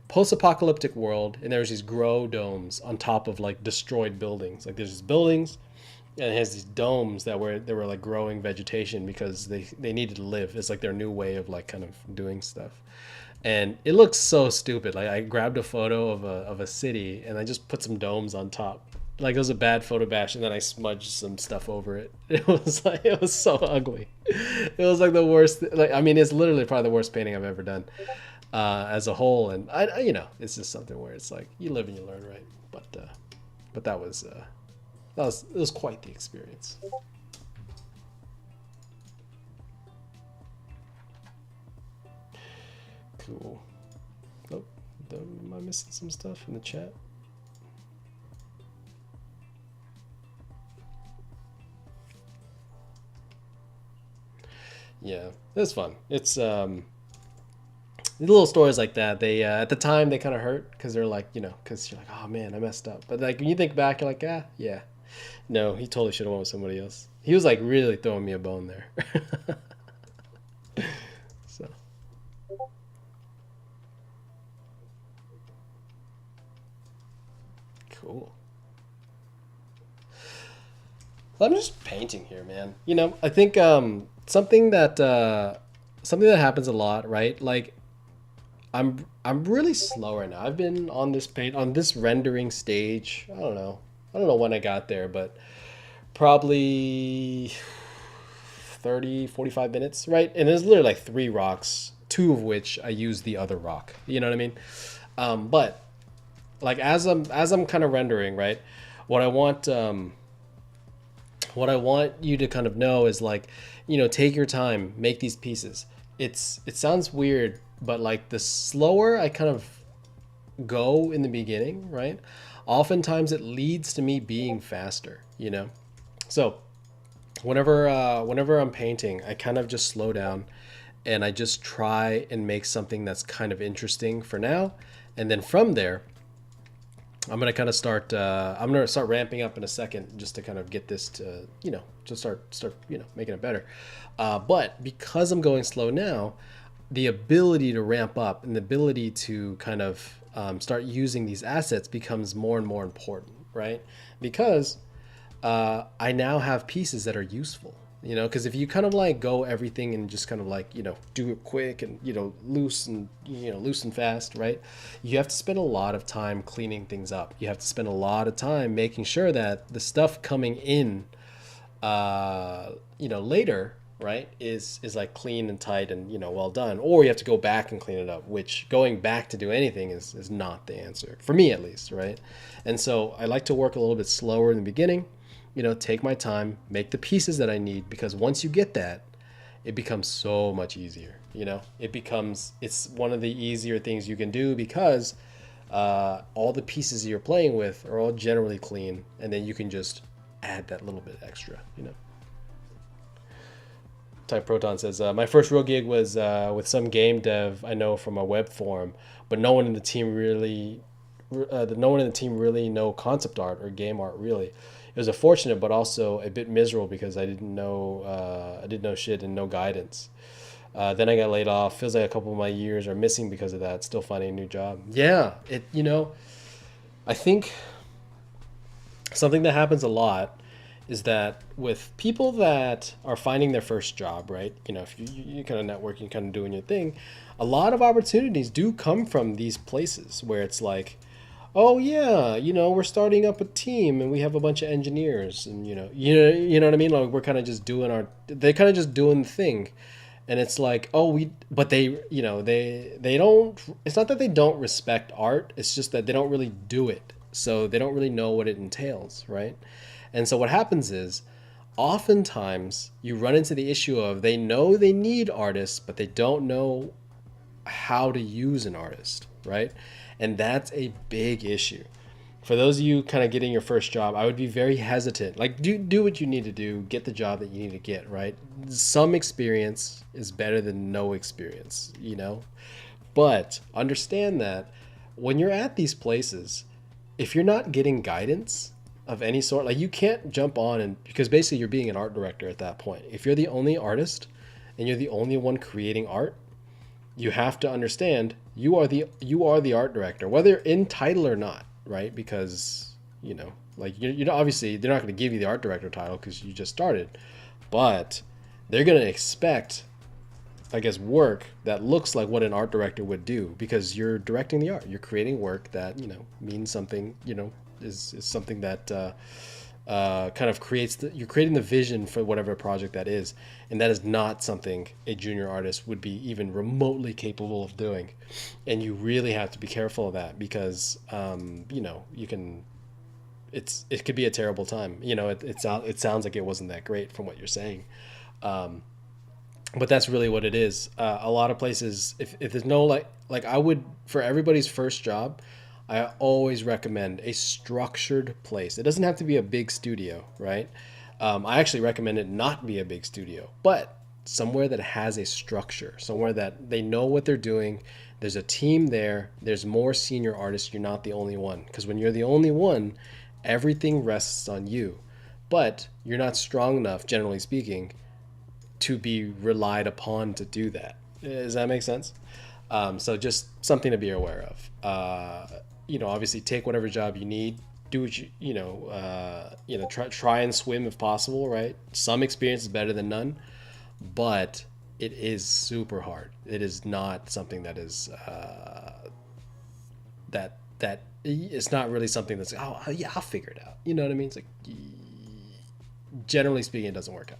Post-apocalyptic world, and there's these grow domes on top of like destroyed buildings. Like there's these buildings, and it has these domes that were like growing vegetation because they needed to live. It's like their new way of like kind of doing stuff, and it looks so stupid. Like I grabbed a photo of a city and I just put some domes on top. Like it was a bad photo bash, and then I smudged some stuff over it. It was so ugly. It was like the worst. Like I mean, it's literally probably the worst painting I've ever done as a whole. And it's just something where it's like you live and you learn, right? But that was it was quite the experience. Cool. Oh, am I missing some stuff in the chat? Yeah, it's fun. It's little stories like that. They at the time they kind of hurt because they're like, because you're like, oh man, I messed up. But like when you think back, you're like, yeah, no, he totally should have went with somebody else. He was like really throwing me a bone there. So cool. I'm just painting here, man. I think something that happens a lot, right? Like I'm really slow right now. I've been on this rendering stage. I don't know when I got there, but probably 30-45 minutes, right? And there's literally like 3 rocks, 2 of which I use the other rock. You know what I mean? But like as I'm kind of rendering, right? What I want you to kind of know is like, take your time, make these pieces. It sounds weird, but like the slower I kind of go in the beginning, right? Oftentimes it leads to me being faster, So whenever I'm painting, I kind of just slow down and I just try and make something that's kind of interesting for now. And then from there, I'm gonna kind of start. I'm gonna start ramping up in a second, just to kind of get this to, to start, making it better. But because I'm going slow now, the ability to ramp up and the ability to kind of start using these assets becomes more and more important, right? Because I now have pieces that are useful. Because if you kind of like go everything and just kind of like, do it quick and, loose and fast, right? You have to spend a lot of time cleaning things up. You have to spend a lot of time making sure that the stuff coming in, later, right, is like clean and tight and, well done. Or you have to go back and clean it up, which going back to do anything is not the answer, for me at least, right? And so I like to work a little bit slower in the beginning. Take my time, make the pieces that I need, because once you get that, it becomes so much easier. It's one of the easier things you can do because all the pieces you're playing with are all generally clean, and then you can just add that little bit extra. Type Proton says, my first real gig was with some game dev I know from a web forum, but no one in the team really know concept art or game art really. It was a fortunate, but also a bit miserable because I didn't know shit and no guidance. Then I got laid off. Feels like a couple of my years are missing because of that. Still finding a new job. Yeah, I think something that happens a lot is that with people that are finding their first job, right? If you kind of networking, kind of doing your thing, a lot of opportunities do come from these places where it's like, oh yeah, we're starting up a team and we have a bunch of engineers and you know what I mean? Like we're kind of just doing they're kind of just doing the thing. And it's like, but they don't, it's not that they don't respect art. It's just that they don't really do it. So they don't really know what it entails, right? And so what happens is oftentimes you run into the issue of they know they need artists, but they don't know how to use an artist, right? And that's a big issue for those of you kind of getting your first job, I would be very hesitant. Like, do what you need to do, get the job that you need to get, right? Some experience is better than no experience, you know? But understand that when you're at these places, if you're not getting guidance of any sort, like you can't jump on and because basically you're being an art director at that point. If you're the only artist and you're the only one creating art, you have to understand you are the art director, whether in title or not, right? Because you know, like you know, obviously they're not going to give you the art director title because you just started, but they're going to expect, I guess, work that looks like what an art director would do because you're directing the art. You're creating work that, you know, means something, you know, is something that kind of creates you're creating the vision for whatever project that is. And that is not something a junior artist would be even remotely capable of doing. And you really have to be careful of that because, you know, it could be a terrible time. You know, it sounds like it wasn't that great from what you're saying. But that's really what it is. A lot of places, if there's no like I would, for everybody's first job, I always recommend a structured place. It doesn't have to be a big studio, right? I actually recommend it not be a big studio, but somewhere that has a structure, somewhere that they know what they're doing. There's a team there. There's more senior artists. You're not the only one. Because when you're the only one, everything rests on you. But you're not strong enough, generally speaking, to be relied upon to do that. Does that make sense? So just something to be aware of. You know, obviously take whatever job you need. Do what you know, try and swim if possible, right? Some experience is better than none, but it is super hard. It is not something that is that it's not really something that's oh yeah, I'll figure it out. You know what I mean? It's like generally speaking, it doesn't work out.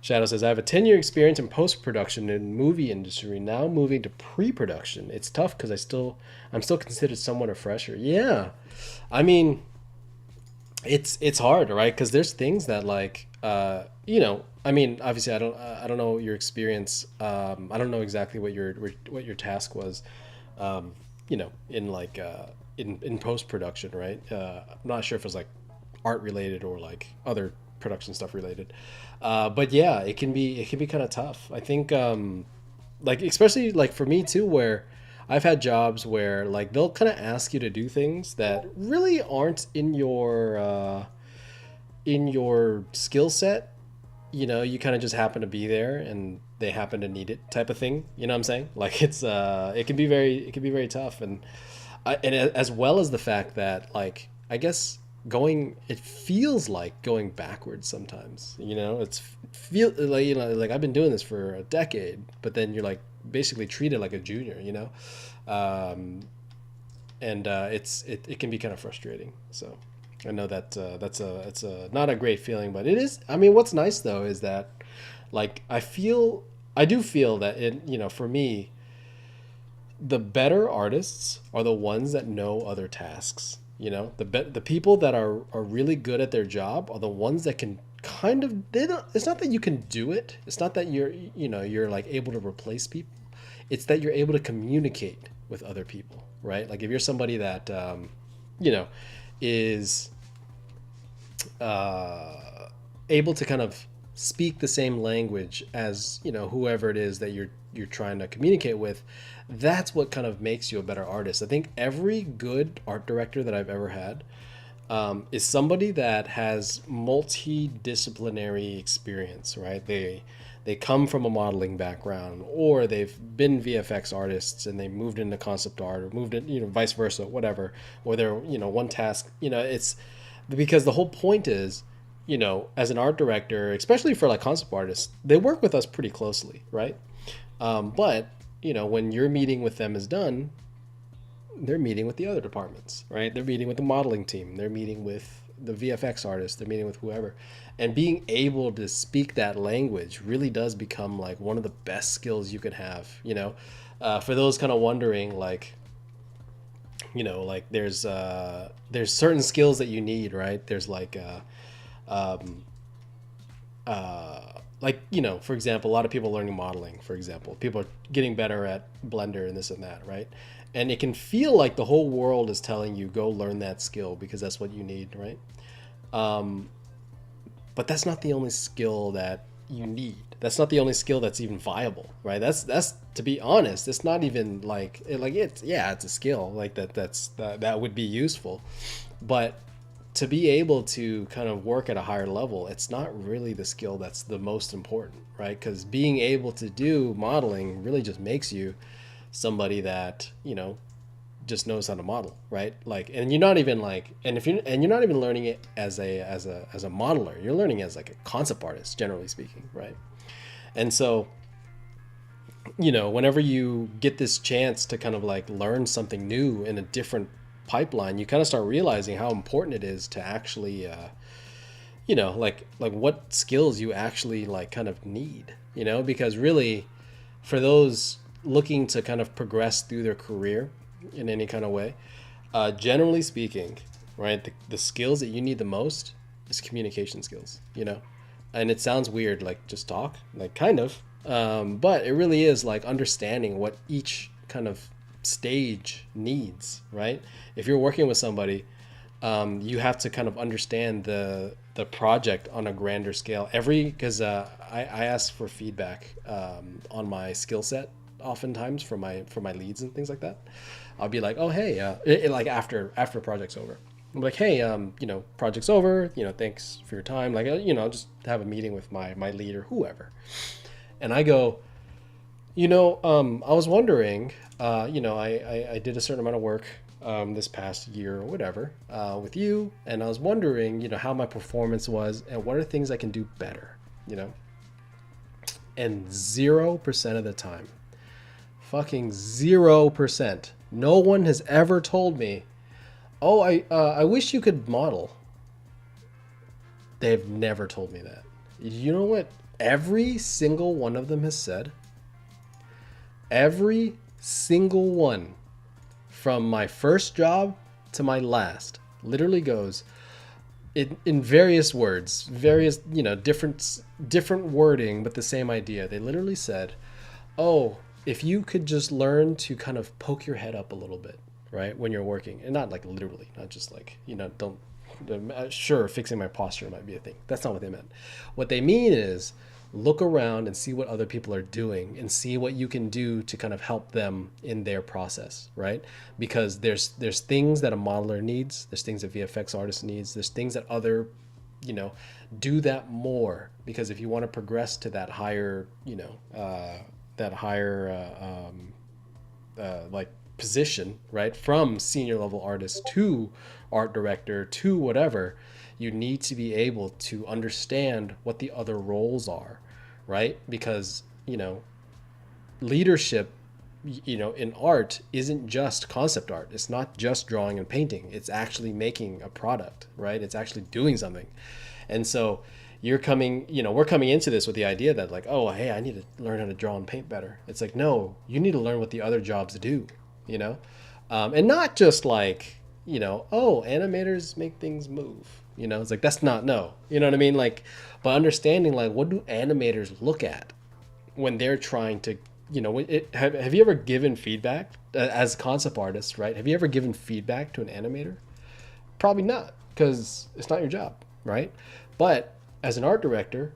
Shadow says, I have a 10-year experience in post-production in the movie industry, now moving to pre-production. It's tough because I'm still considered somewhat a fresher. Yeah. I mean, it's hard, right? Because there's things that like, you know, I mean, obviously I don't know your experience. I don't know exactly what your task was, you know, in like, in post-production, right? I'm not sure if it was like art related or like other production stuff related. But yeah, it can be kind of tough. I think, like, especially like for me too, where I've had jobs where like they'll kind of ask you to do things that really aren't in your skill set. You know, you kind of just happen to be there and they happen to need it type of thing. You know what I'm saying? Like it can be very tough. And as well as the fact that like, I guess it feels like going backwards sometimes, you know, feel like, you know, like I've been doing this for a decade, but then you're like basically treated like a junior, you know? It can be kind of frustrating. So I know that, it's not a great feeling, but it is. I mean, what's nice though, is that like, I do feel that you know, for me, the better artists are the ones that know other tasks. You know, the people that are really good at their job are the ones that can kind of, it's not that you can do it. It's not that you're like able to replace people. It's that you're able to communicate with other people, right? Like if you're somebody that, you know, is able to kind of speak the same language as, you know, whoever it is that you're trying to communicate with, that's what kind of makes you a better artist. I think every good art director that I've ever had is somebody that has multidisciplinary experience, right? They come from a modeling background, or they've been VFX artists and they moved into concept art, or moved in, you know, vice versa, whatever, or they're, you know, one task, you know, it's because the whole point is, you know, as an art director, especially for like concept artists, they work with us pretty closely, right? But you know, when your meeting with them is done, they're meeting with the other departments, right? They're meeting with the modeling team. They're meeting with the VFX artist. They're meeting with whoever. And being able to speak that language really does become like one of the best skills you could have, you know? For those kind of wondering, like, you know, like there's certain skills that you need, right? There's like, like, for example, a lot of people learning modeling, for example, people are getting better at Blender and this and that, right? And it can feel like the whole world is telling you go learn that skill because that's what you need, right? But that's not the only skill that you need. That's not the only skill that's even viable, right? That's to be honest, it's not even like it's a skill like that would be useful, but to be able to kind of work at a higher level, it's not really the skill that's the most important, right? Because being able to do modeling really just makes you somebody that just knows how to model, right? Like, and you're not even like, and you're not even learning it as a modeler. You're learning as like a concept artist, generally speaking, right? And so, whenever you get this chance to kind of like learn something new in a different pipeline, you kind of start realizing how important it is to actually, like what skills you actually like kind of need, because really, for those looking to kind of progress through their career in any kind of way, generally speaking, right, the skills that you need the most is communication skills, and it sounds weird, like just talk, like kind of, but it really is like understanding what each kind of stage needs, right? If you're working with somebody, you have to kind of understand the project on a grander scale. Because I ask for feedback on my skill set oftentimes for my leads and things like that. I'll be like, oh hey, like after project's over, I'm like, hey, project's over, thanks for your time, like, I'll just have a meeting with my lead or whoever, and I go, I was wondering, I did a certain amount of work this past year or whatever with you, and I was wondering, how my performance was and what are things I can do better, and 0% of the time, fucking 0%, no one has ever told me, oh, I wish you could model. They've never told me that. You know what every single one of them has said? Every single one, from my first job to my last, literally goes in various words, various, different wording, but the same idea. They literally said, oh, if you could just learn to kind of poke your head up a little bit, right, when you're working, and not like literally, not just like, sure, fixing my posture might be a thing. That's not what they meant. What they mean is look around and see what other people are doing and see what you can do to kind of help them in their process, right? Because there's things that a modeler needs, there's things that VFX artist needs, there's things that other, do that more, because if you want to progress to that higher, like position, right, from senior level artist to art director to whatever, you need to be able to understand what the other roles are, right? Because leadership, in art isn't just concept art. It's not just drawing and painting. It's actually making a product, right? It's actually doing something. And so we're coming into this with the idea that like, oh, hey, I need to learn how to draw and paint better. It's like, no, you need to learn what the other jobs do, and not just like, oh, animators make things move, it's like, that's not, no, you know what I mean? Like, but understanding like, what do animators look at when they're trying to, have you ever given feedback as concept artists, right? Have you ever given feedback to an animator? Probably not, because it's not your job, right? But as an art director,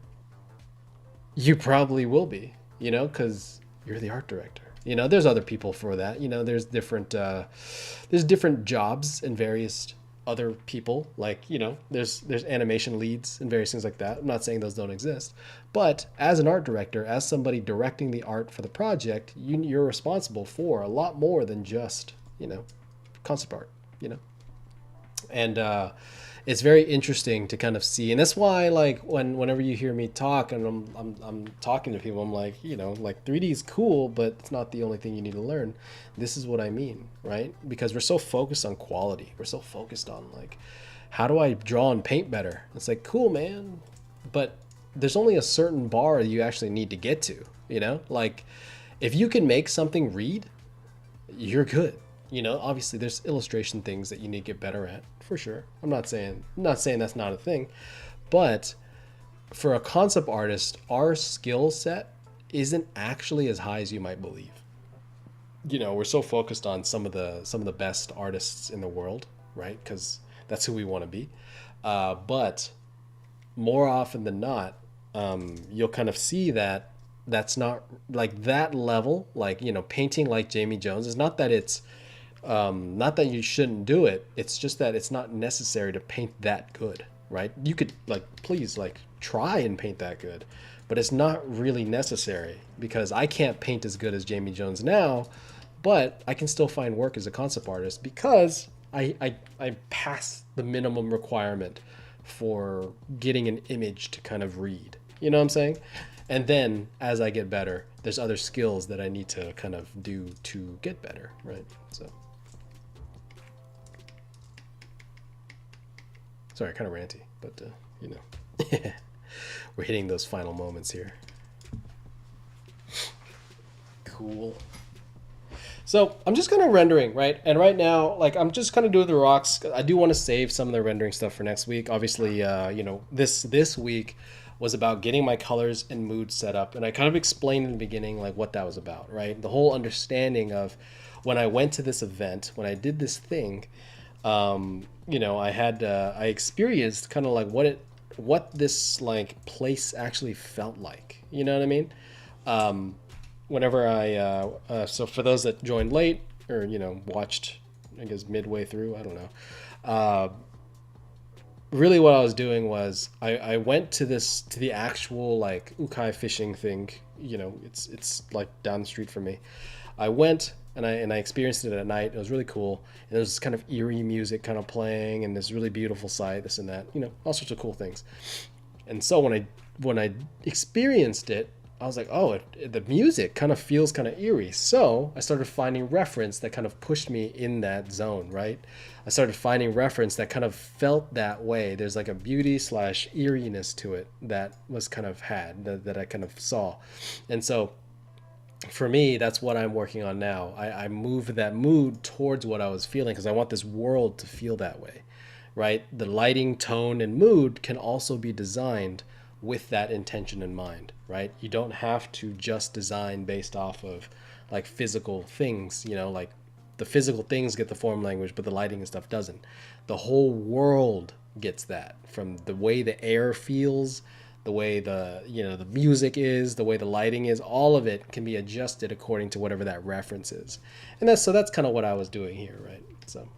you probably will be, because you're the art director. There's other people for that. There's different jobs and various other people. Like, there's animation leads and various things like that. I'm not saying those don't exist, but as an art director, as somebody directing the art for the project, you're responsible for a lot more than just, concept art. And it's very interesting to kind of see, and that's why like whenever you hear me talk and I'm talking to people, I'm like, like 3D is cool, but it's not the only thing you need to learn. This is what I mean, right? Because we're so focused on quality, we're so focused on like, how do I draw and paint better? It's like, cool, man, but there's only a certain bar you actually need to get to, like if you can make something read, you're good. Obviously there's illustration things that you need to get better at, for sure. I'm not saying that's not a thing, but for a concept artist, our skill set isn't actually as high as you might believe. You know, we're so focused on some of the best artists in the world, right? Because that's who we want to be. But more often than not, you'll kind of see that that's not like that level. Like, you know, painting like Jamie Jones is not that it's not that you shouldn't do it. It's just that it's not necessary to paint that good, right? You could like please like try and paint that good, but it's not really necessary because I can't paint as good as Jamie Jones now, but I can still find work as a concept artist because I pass the minimum requirement for getting an image to kind of read. You know what I'm saying? And then as I get better, there's other skills that I need to kind of do to get better, right? So, sorry, kind of ranty, but you know, we're hitting those final moments here. Cool. So I'm just kind of rendering, right? And right now, like I'm just kind of doing the rocks. I do want to save some of the rendering stuff for next week. Obviously, you know, this week was about getting my colors and mood set up, and I kind of explained in the beginning like what that was about, right? The whole understanding of when I went to this event, when I did this thing, you know, I experienced kind of like what this like place actually felt like. You know what I mean? Whenever so for those that joined late or, you know, watched, I guess, midway through, I don't know. Really what I was doing was I went to the actual like ukai fishing thing. You know, it's like down the street from me. I went and I experienced it at night. It was really cool. And there was this kind of eerie music kind of playing and this really beautiful sight, this and that, you know, all sorts of cool things. And so when I experienced it, I was like, oh, the music kind of feels kind of eerie. So I started finding reference that kind of pushed me in that zone, right? I started finding reference that kind of felt that way. There's like a beauty / eeriness to it that was kind of that I kind of saw. And so for me, that's what I'm working on now. I moved that mood towards what I was feeling because I want this world to feel that way, right? The lighting, tone, and mood can also be designed with that intention in mind, right? You don't have to just design based off of like physical things, you know, like the physical things get the form language, but the lighting and stuff doesn't. The whole world gets that from the way the air feels, the way the, you know, the music is, the way the lighting is, all of it can be adjusted according to whatever that reference is. And that's kind of what I was doing here, right? So.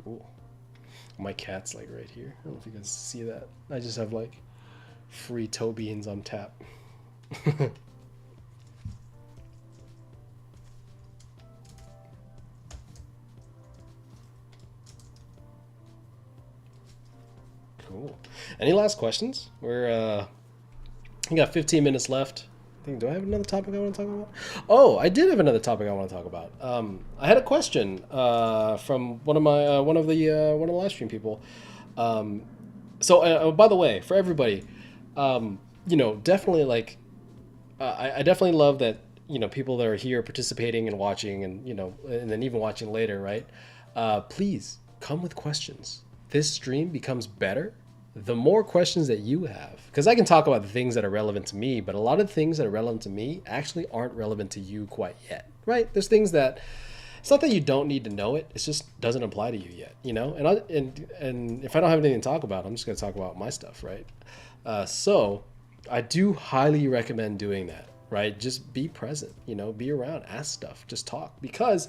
Cool. My cat's like right here. I don't know if you guys see that. I just have like free toe beans on tap. Cool. Any last questions? We got 15 minutes left. Do I have another topic I want to talk about? Oh, I did have another topic I want to talk about. I had a question from one of the live stream people. So by the way, for everybody, you know, definitely like I definitely love that, you know, people that are here participating and watching, and you know, and then even watching later, right? Please come with questions. This stream becomes better the more questions that you have, because I can talk about the things that are relevant to me, but a lot of things that are relevant to me actually aren't relevant to you quite yet, right? There's things that it's not that you don't need to know it, it just doesn't apply to you yet, you know. And if I don't have anything to talk about, I'm just going to talk about my stuff, right? So I do highly recommend doing that, right? Just be present, you know, be around, ask stuff, just talk, because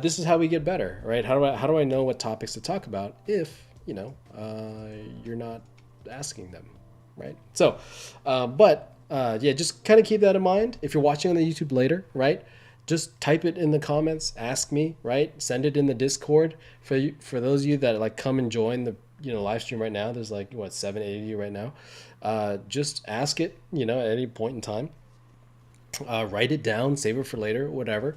this is how we get better, right? How do I know what topics to talk about if, you know, you're not asking them, right? So, yeah, just kind of keep that in mind. If you're watching on the YouTube later, right, just type it in the comments, ask me, right? Send it in the Discord. For those of you that like come and join the, you know, live stream right now, there's like, what, 7, 8 of you right now. Just ask it, you know, at any point in time. Write it down, save it for later, whatever.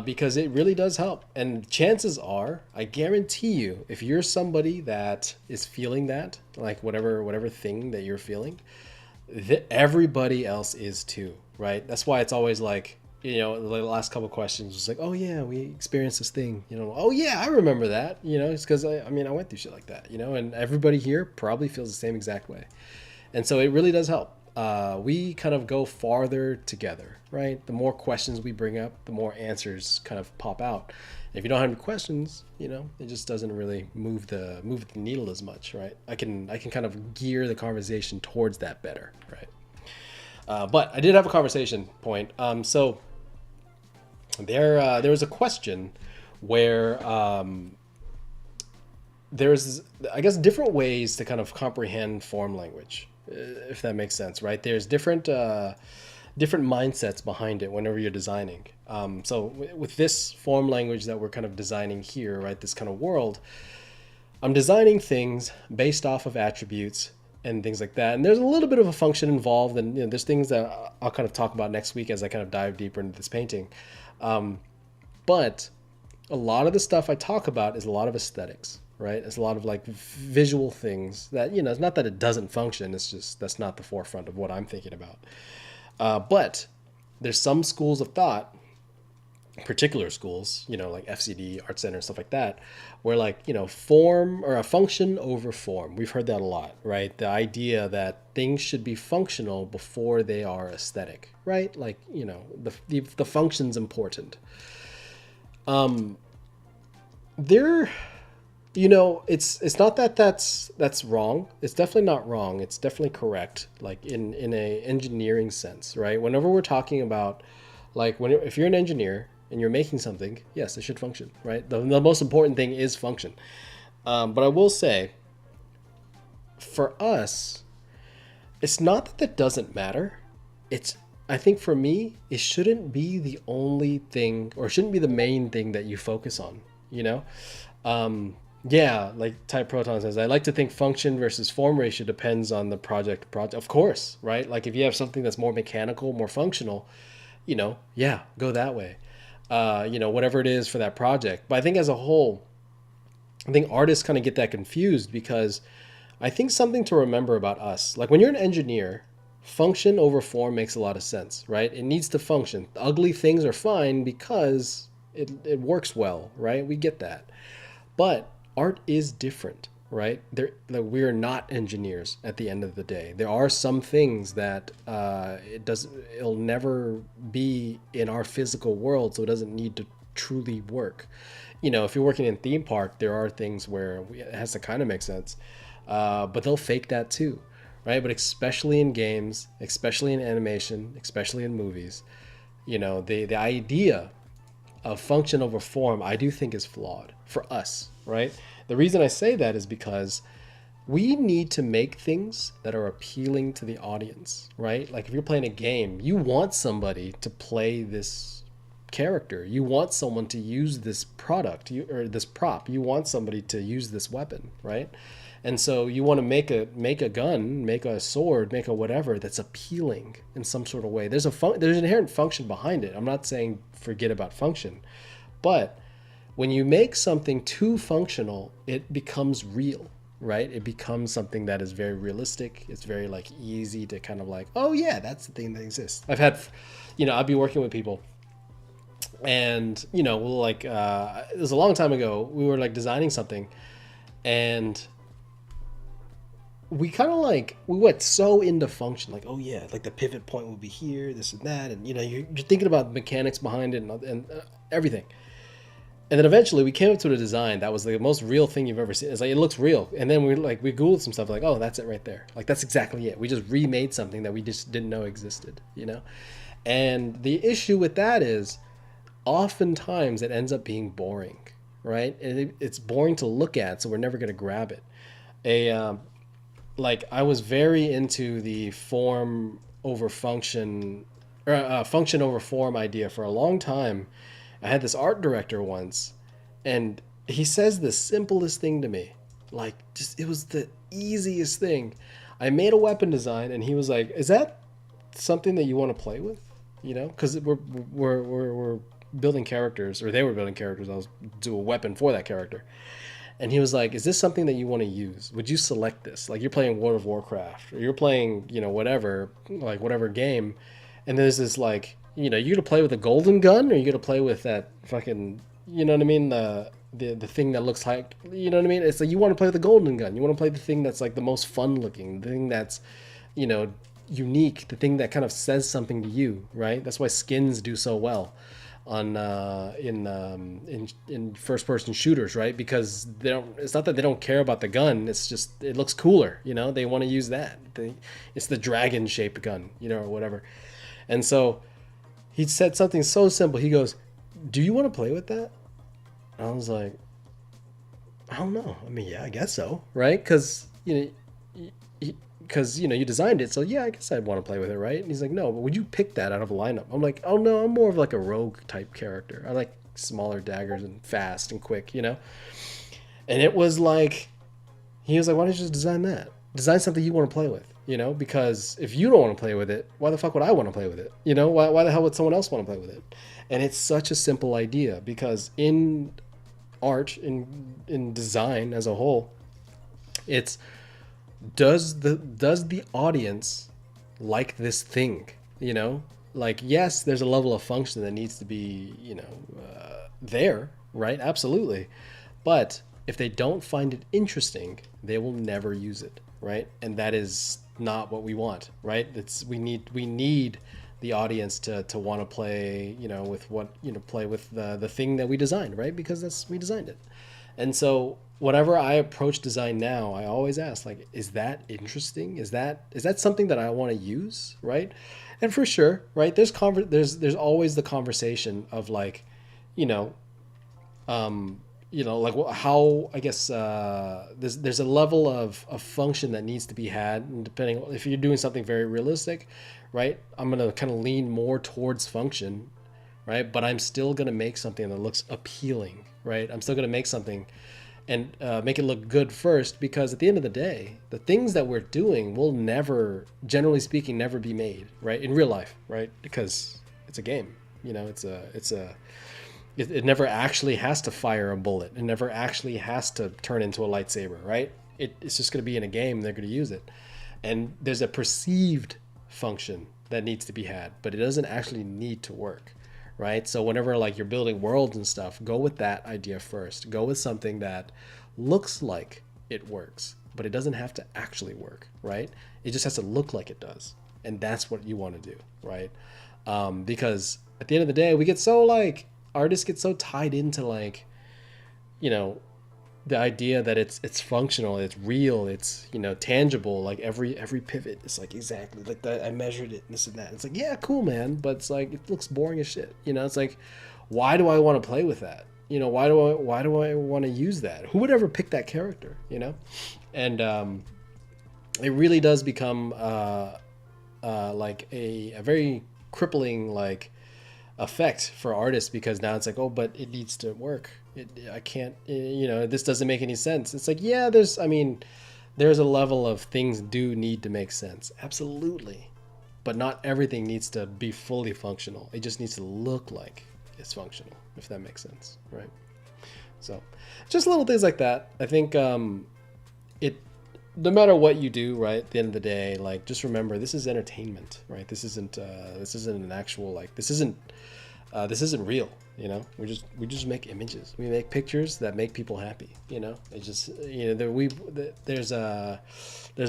Because it really does help. And chances are, I guarantee you, if you're somebody that is feeling that, like whatever thing that you're feeling, everybody else is too, right? That's why it's always like, you know, the last couple questions was like, oh yeah, we experienced this thing, you know, oh yeah, I remember that, you know, it's because I mean, I went through shit like that, you know, and everybody here probably feels the same exact way. And so it really does help. We kind of go farther together, right? The more questions we bring up, the more answers kind of pop out. If you don't have any questions, you know, it just doesn't really move the needle as much, right? I can kind of gear the conversation towards that better, right? But I did have a conversation point. So there was a question where there's, I guess, different ways to kind of comprehend form language, if that makes sense, right? There's different mindsets behind it whenever you're designing. So with this form language that we're kind of designing here, right, this kind of world, I'm designing things based off of attributes and things like that. And there's a little bit of a function involved, and you know, there's things that I'll kind of talk about next week as I kind of dive deeper into this painting. But a lot of the stuff I talk about is a lot of aesthetics, right? It's a lot of like visual things that, you know, it's not that it doesn't function. It's just that's not the forefront of what I'm thinking about. But there's some schools of thought, particular schools, you know, like FCD, Art Center, stuff like that, where like, you know, form or a function over form. We've heard that a lot, right? The idea that things should be functional before they are aesthetic, right? Like, you know, the function's important. There, you know, it's not that that's wrong. It's definitely not wrong. It's definitely correct. Like in a engineering sense, right? Whenever we're talking about, like, if you're an engineer and you're making something, yes, it should function, right? The most important thing is function. But I will say, for us, it's not that that doesn't matter. I think for me, it shouldn't be the only thing, or shouldn't be the main thing that you focus on, you know? Yeah, like Type Proton says, I like to think function versus form ratio depends on the project. Of course, right? Like if you have something that's more mechanical, more functional, you know, yeah, go that way. You know, whatever it is for that project. But I think as a whole, I think artists kind of get that confused, because I think something to remember about us, like when you're an engineer, function over form makes a lot of sense, right? It needs to function. Ugly things are fine because it works well, right? We get that. But art is different, right? Like, we are not engineers at the end of the day. There are some things that it'll never be in our physical world, so it doesn't need to truly work. You know, if you're working in theme park, there are things where it has to kind of make sense, but they'll fake that too, right? But especially in games, especially in animation, especially in movies, you know, the idea of function over form, I do think is flawed for us, right? The reason I say that is because we need to make things that are appealing to the audience, right? Like if you're playing a game, you want somebody to play this character. You want someone to use this product, or this prop. You want somebody to use this weapon, right? And so you want to make a gun, make a sword, make a whatever that's appealing in some sort of way. There's an inherent function behind it. I'm not saying forget about function, but when you make something too functional, it becomes real, right? It becomes something that is very realistic. It's very like easy to kind of like, oh yeah, that's the thing that exists. I've had, you know, I'll be working with people, and you know, we'll like, it was a long time ago. We were like designing something, and we kind of like, we went so into function, like, oh yeah, like the pivot point will be here, this and that, and you know, you're thinking about the mechanics behind it and everything. And then eventually we came up to a design that was the most real thing you've ever seen. It's like, it looks real. And then we Googled some stuff, like, oh, that's it right there. Like, that's exactly it. We just remade something that we just didn't know existed, you know? And the issue with that is oftentimes it ends up being boring, right? And it's boring to look at, so we're never going to grab it. Like, I was very into the form over function, or function over form idea for a long time. I had this art director once, and he says the simplest thing to me. Like, just, it was the easiest thing. I made a weapon design, and he was like, is that something that you want to play with? You know, because we're building characters, or they were building characters. I was do a weapon for that character. And he was like, is this something that you want to use? Would you select this? Like, you're playing World of Warcraft, or you're playing, you know, whatever, like whatever game. And there's this like you know, you gonna play with a golden gun, or you gonna play with that fucking, you know what I mean, the thing that looks like, you know what I mean? It's like you want to play with the golden gun. You want to play the thing that's like the most fun looking, the thing that's, you know, unique, the thing that kind of says something to you, right? That's why skins do so well on in first person shooters, right? Because they don't. It's not that they don't care about the gun. It's just it looks cooler, you know. They want to use that. It's the dragon shaped gun, you know, or whatever. And so he said something so simple. He goes, "Do you want to play with that?" I was like, I don't know. I mean, yeah, I guess so, right? Because you know, you designed it, so yeah, I guess I'd want to play with it, right? And he's like, no, but would you pick that out of a lineup? I'm like, oh no, I'm more of like a rogue type character. I like smaller daggers and fast and quick, you know. And it was like, he was like, why don't you just design that? Design something you want to play with, you know? Because if you don't want to play with it, why the fuck would I want to play with it? You know, why the hell would someone else want to play with it? And it's such a simple idea because in art, in design as a whole, it's does the audience like this thing, you know? Like, yes, there's a level of function that needs to be, you know, there, right? Absolutely. But if they don't find it interesting, they will never use it, right? And that is not what we want, right? It's we need the audience to want to play, you know, with what, you know, play with the thing that we designed, right? Because we designed it. And so whenever I approach design now, I always ask, like, is that interesting? Is that something that I want to use, right? And for sure, right? There's always the conversation of like, you know, like how I guess there's a level of function that needs to be had, and depending if you're doing something very realistic, right? I'm gonna kind of lean more towards function, right? But I'm still gonna make something that looks appealing, right? I'm still gonna make something and make it look good first, because at the end of the day, the things that we're doing will never, generally speaking, never be made, right? In real life, right? Because it's a game, you know, it never actually has to fire a bullet. It never actually has to turn into a lightsaber, right? It's just going to be in a game. They're going to use it. And there's a perceived function that needs to be had, but it doesn't actually need to work, right? So whenever like you're building worlds and stuff, go with that idea first. Go with something that looks like it works, but it doesn't have to actually work, right? It just has to look like it does. And that's what you want to do, right? Because at the end of the day, we get so like, artists get so tied into like, you know, the idea that it's functional, it's real, it's, you know, tangible. Like every pivot is like exactly like that. I measured it, this and that. It's like, yeah, cool, man, but it's like it looks boring as shit. You know, it's like, why do I want to play with that? You know, why do I want to use that? Who would ever pick that character? You know, and it really does become like a very crippling like effect for artists, because now it's like, oh, but it needs to work. I can't, you know, this doesn't make any sense. It's like, yeah, there's a level of things do need to make sense. Absolutely. But not everything needs to be fully functional. It just needs to look like it's functional, if that makes sense, right? So just little things like that. I think it, no matter what you do, right, at the end of the day, like, just remember, this is entertainment, right? This isn't an actual, like, this isn't real, you know. We just make images. We make pictures that make people happy, you know. It's just, you know, there's a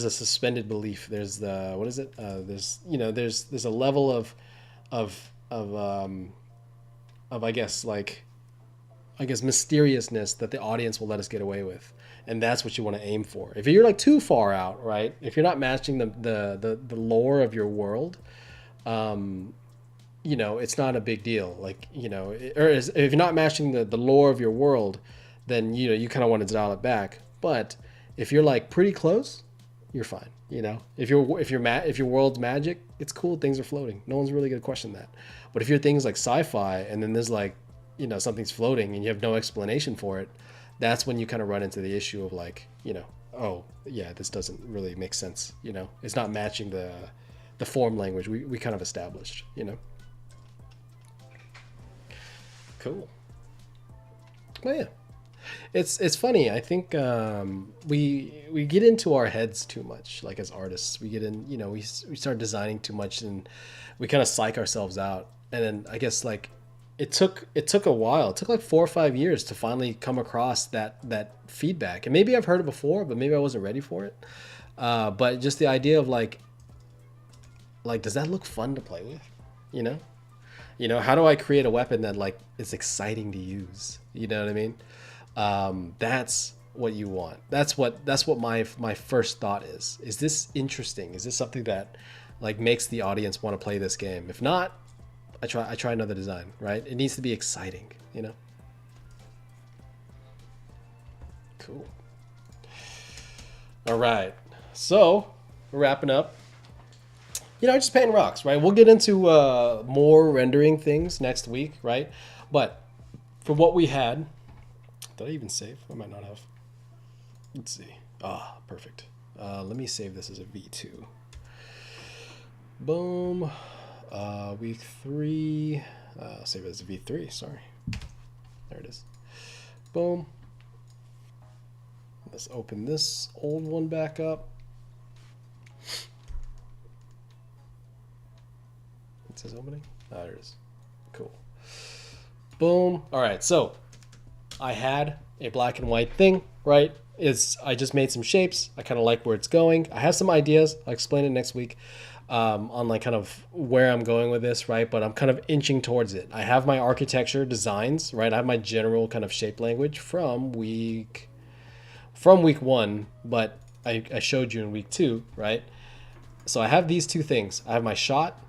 suspended belief. There's the, what is it? There's a level of I guess mysteriousness that the audience will let us get away with. And that's what you want to aim for. If you're like too far out, right? If you're not matching the lore of your world, you know, it's not a big deal. Like, you know, if you're not matching the lore of your world, then, you know, you kind of want to dial it back. But if you're like pretty close, you're fine. You know, if your world's magic, it's cool. Things are floating. No one's really gonna question that. But if your thing's like sci-fi, and then there's like, you know, something's floating and you have no explanation for it, that's when you kind of run into the issue of like, you know, oh yeah, this doesn't really make sense. You know, it's not matching the form language we kind of established, you know. Cool. Well, yeah, it's funny. I think we get into our heads too much. Like as artists, we get in, you know, we start designing too much, and we kind of psych ourselves out. and then I guess like it took a while. It took like 4 or 5 years to finally come across that feedback. And maybe I've heard it before, but maybe I wasn't ready for it. But just the idea of like does that look fun to play with? You know? How do I create a weapon that like is exciting to use? You know what I mean? That's what you want. That's what my first thought is. Is this interesting? Is this something that like makes the audience want to play this game? If not, I try another design, right? It needs to be exciting, Cool. All right. So, we're wrapping up. Just painting rocks, right? We'll get into more rendering things next week, right? But for what we had, did I even save? I might not have. Let's see. Perfect. Let me save this as a V2. Boom. Week 3. Save it as a V3, sorry. There it is. Boom. Let's open this old one back up. It says opening. There it is. Cool. Boom. All right, so I had a black and white thing, right? I just made some shapes. I kind of like where it's going. I have some ideas. I'll explain it next week on like kind of where I'm going with this, right? But I'm kind of inching towards it. I have my architecture designs, right? I have my general kind of shape language from week 1, but I showed you in week 2, right? So I have these two things. I have my shot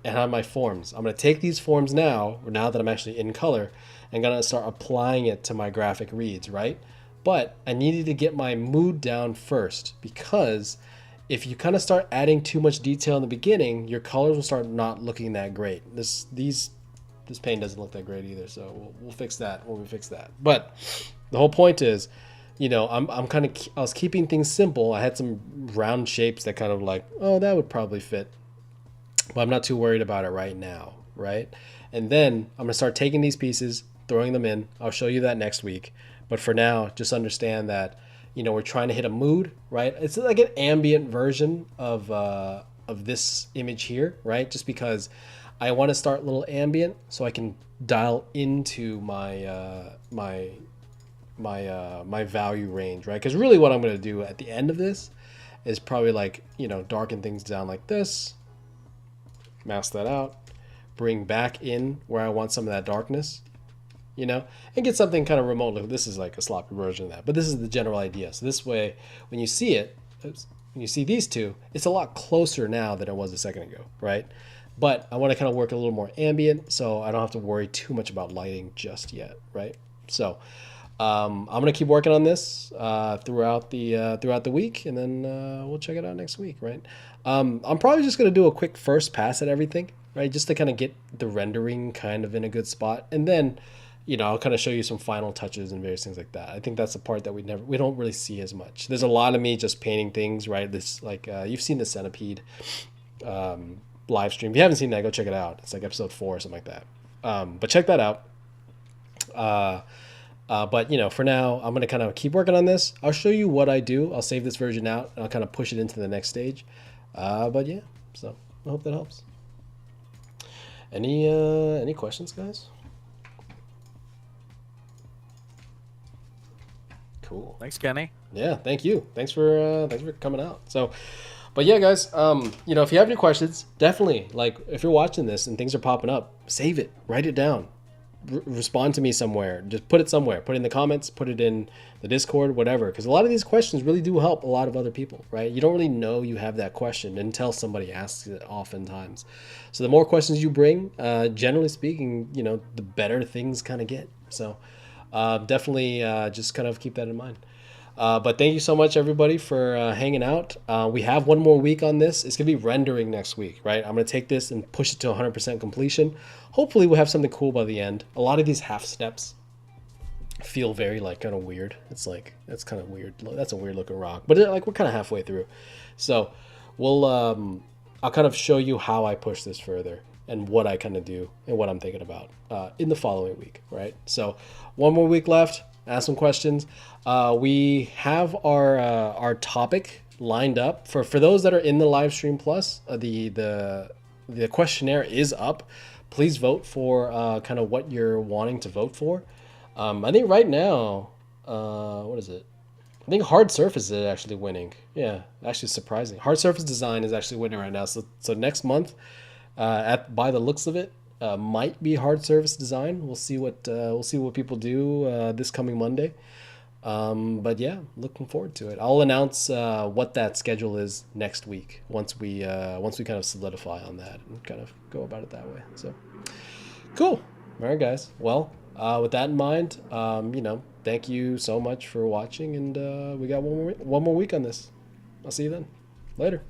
and I have my forms. I'm going to take these forms now that I'm actually in color, and going to start applying it to my graphic reads, right? But I needed to get my mood down first, because if you kind of start adding too much detail in the beginning, your colors will start not looking that great. This paint doesn't look that great either, so we'll fix that when we fix that. But the whole point is, I was keeping things simple. I had some round shapes that kind of like, oh, that would probably fit, but I'm not too worried about it right now, right? And then I'm gonna start taking these pieces, throwing them in. I'll show you that next week. But for now, just understand that, we're trying to hit a mood, right? It's like an ambient version of this image here, right? Just because I want to start a little ambient so I can dial into my my value range, right? Because really what I'm going to do at the end of this is probably like, darken things down like this, mask that out, bring back in where I want some of that darkness, and get something kind of remote. Look, this is like a sloppy version of that, but this is the general idea. So this way, when you see it, when you see these two, it's a lot closer now than it was a second ago, right? But I want to kind of work a little more ambient, so I don't have to worry too much about lighting just yet, right? So I'm gonna keep working on this throughout the week, and then we'll check it out next week, right? I'm probably just gonna do a quick first pass at everything, right? Just to kind of get the rendering kind of in a good spot, and then I'll kind of show you some final touches and various things like that. I think that's the part that we don't really see as much. There's a lot of me just painting things, right? This like you've seen the Centipede live stream. If you haven't seen that, go check it out. It's like episode 4 or something like that. But check that out. But for now, I'm gonna kind of keep working on this. I'll show you what I do. I'll save this version out and I'll kind of push it into the next stage. But yeah, so I hope that helps. Any questions, guys? Cool. Thanks, Kenny. Yeah, thank you. Thanks for coming out. So, but yeah, guys, if you have any questions, definitely, like, if you're watching this and things are popping up, save it, write it down, respond to me somewhere. Just put it somewhere. Put it in the comments. Put it in the Discord, whatever. Because a lot of these questions really do help a lot of other people, right? You don't really know you have that question until somebody asks it oftentimes. So the more questions you bring, generally speaking, the better things kind of get. So definitely just kind of keep that in mind. But thank you so much, everybody, for hanging out. We have one more week on this. It's going to be rendering next week, right? I'm going to take this and push it to 100% completion. Hopefully we'll have something cool by the end. A lot of these half steps feel very like kind of weird. It's like, that's kind of weird. That's a weird looking rock, but like we're kind of halfway through. So we'll, I'll kind of show you how I push this further and what I kind of do and what I'm thinking about in the following week, right? So one more week left. Ask some questions. We have our topic lined up for those that are in the live stream plus. The questionnaire is up, please vote for kind of what you're wanting to vote for. I think right now, what is it? I think hard surface is actually winning. Yeah, actually surprising. Hard surface design is actually winning right now. So next month, by the looks of it, might be hard surface design. We'll see what people do this coming Monday. But yeah, looking forward to it. I'll announce what that schedule is next week once we kind of solidify on that and kind of go about it that way. So cool. All right, guys. Well, with that in mind, thank you so much for watching, and we got one more week on this. I'll see you then. Later.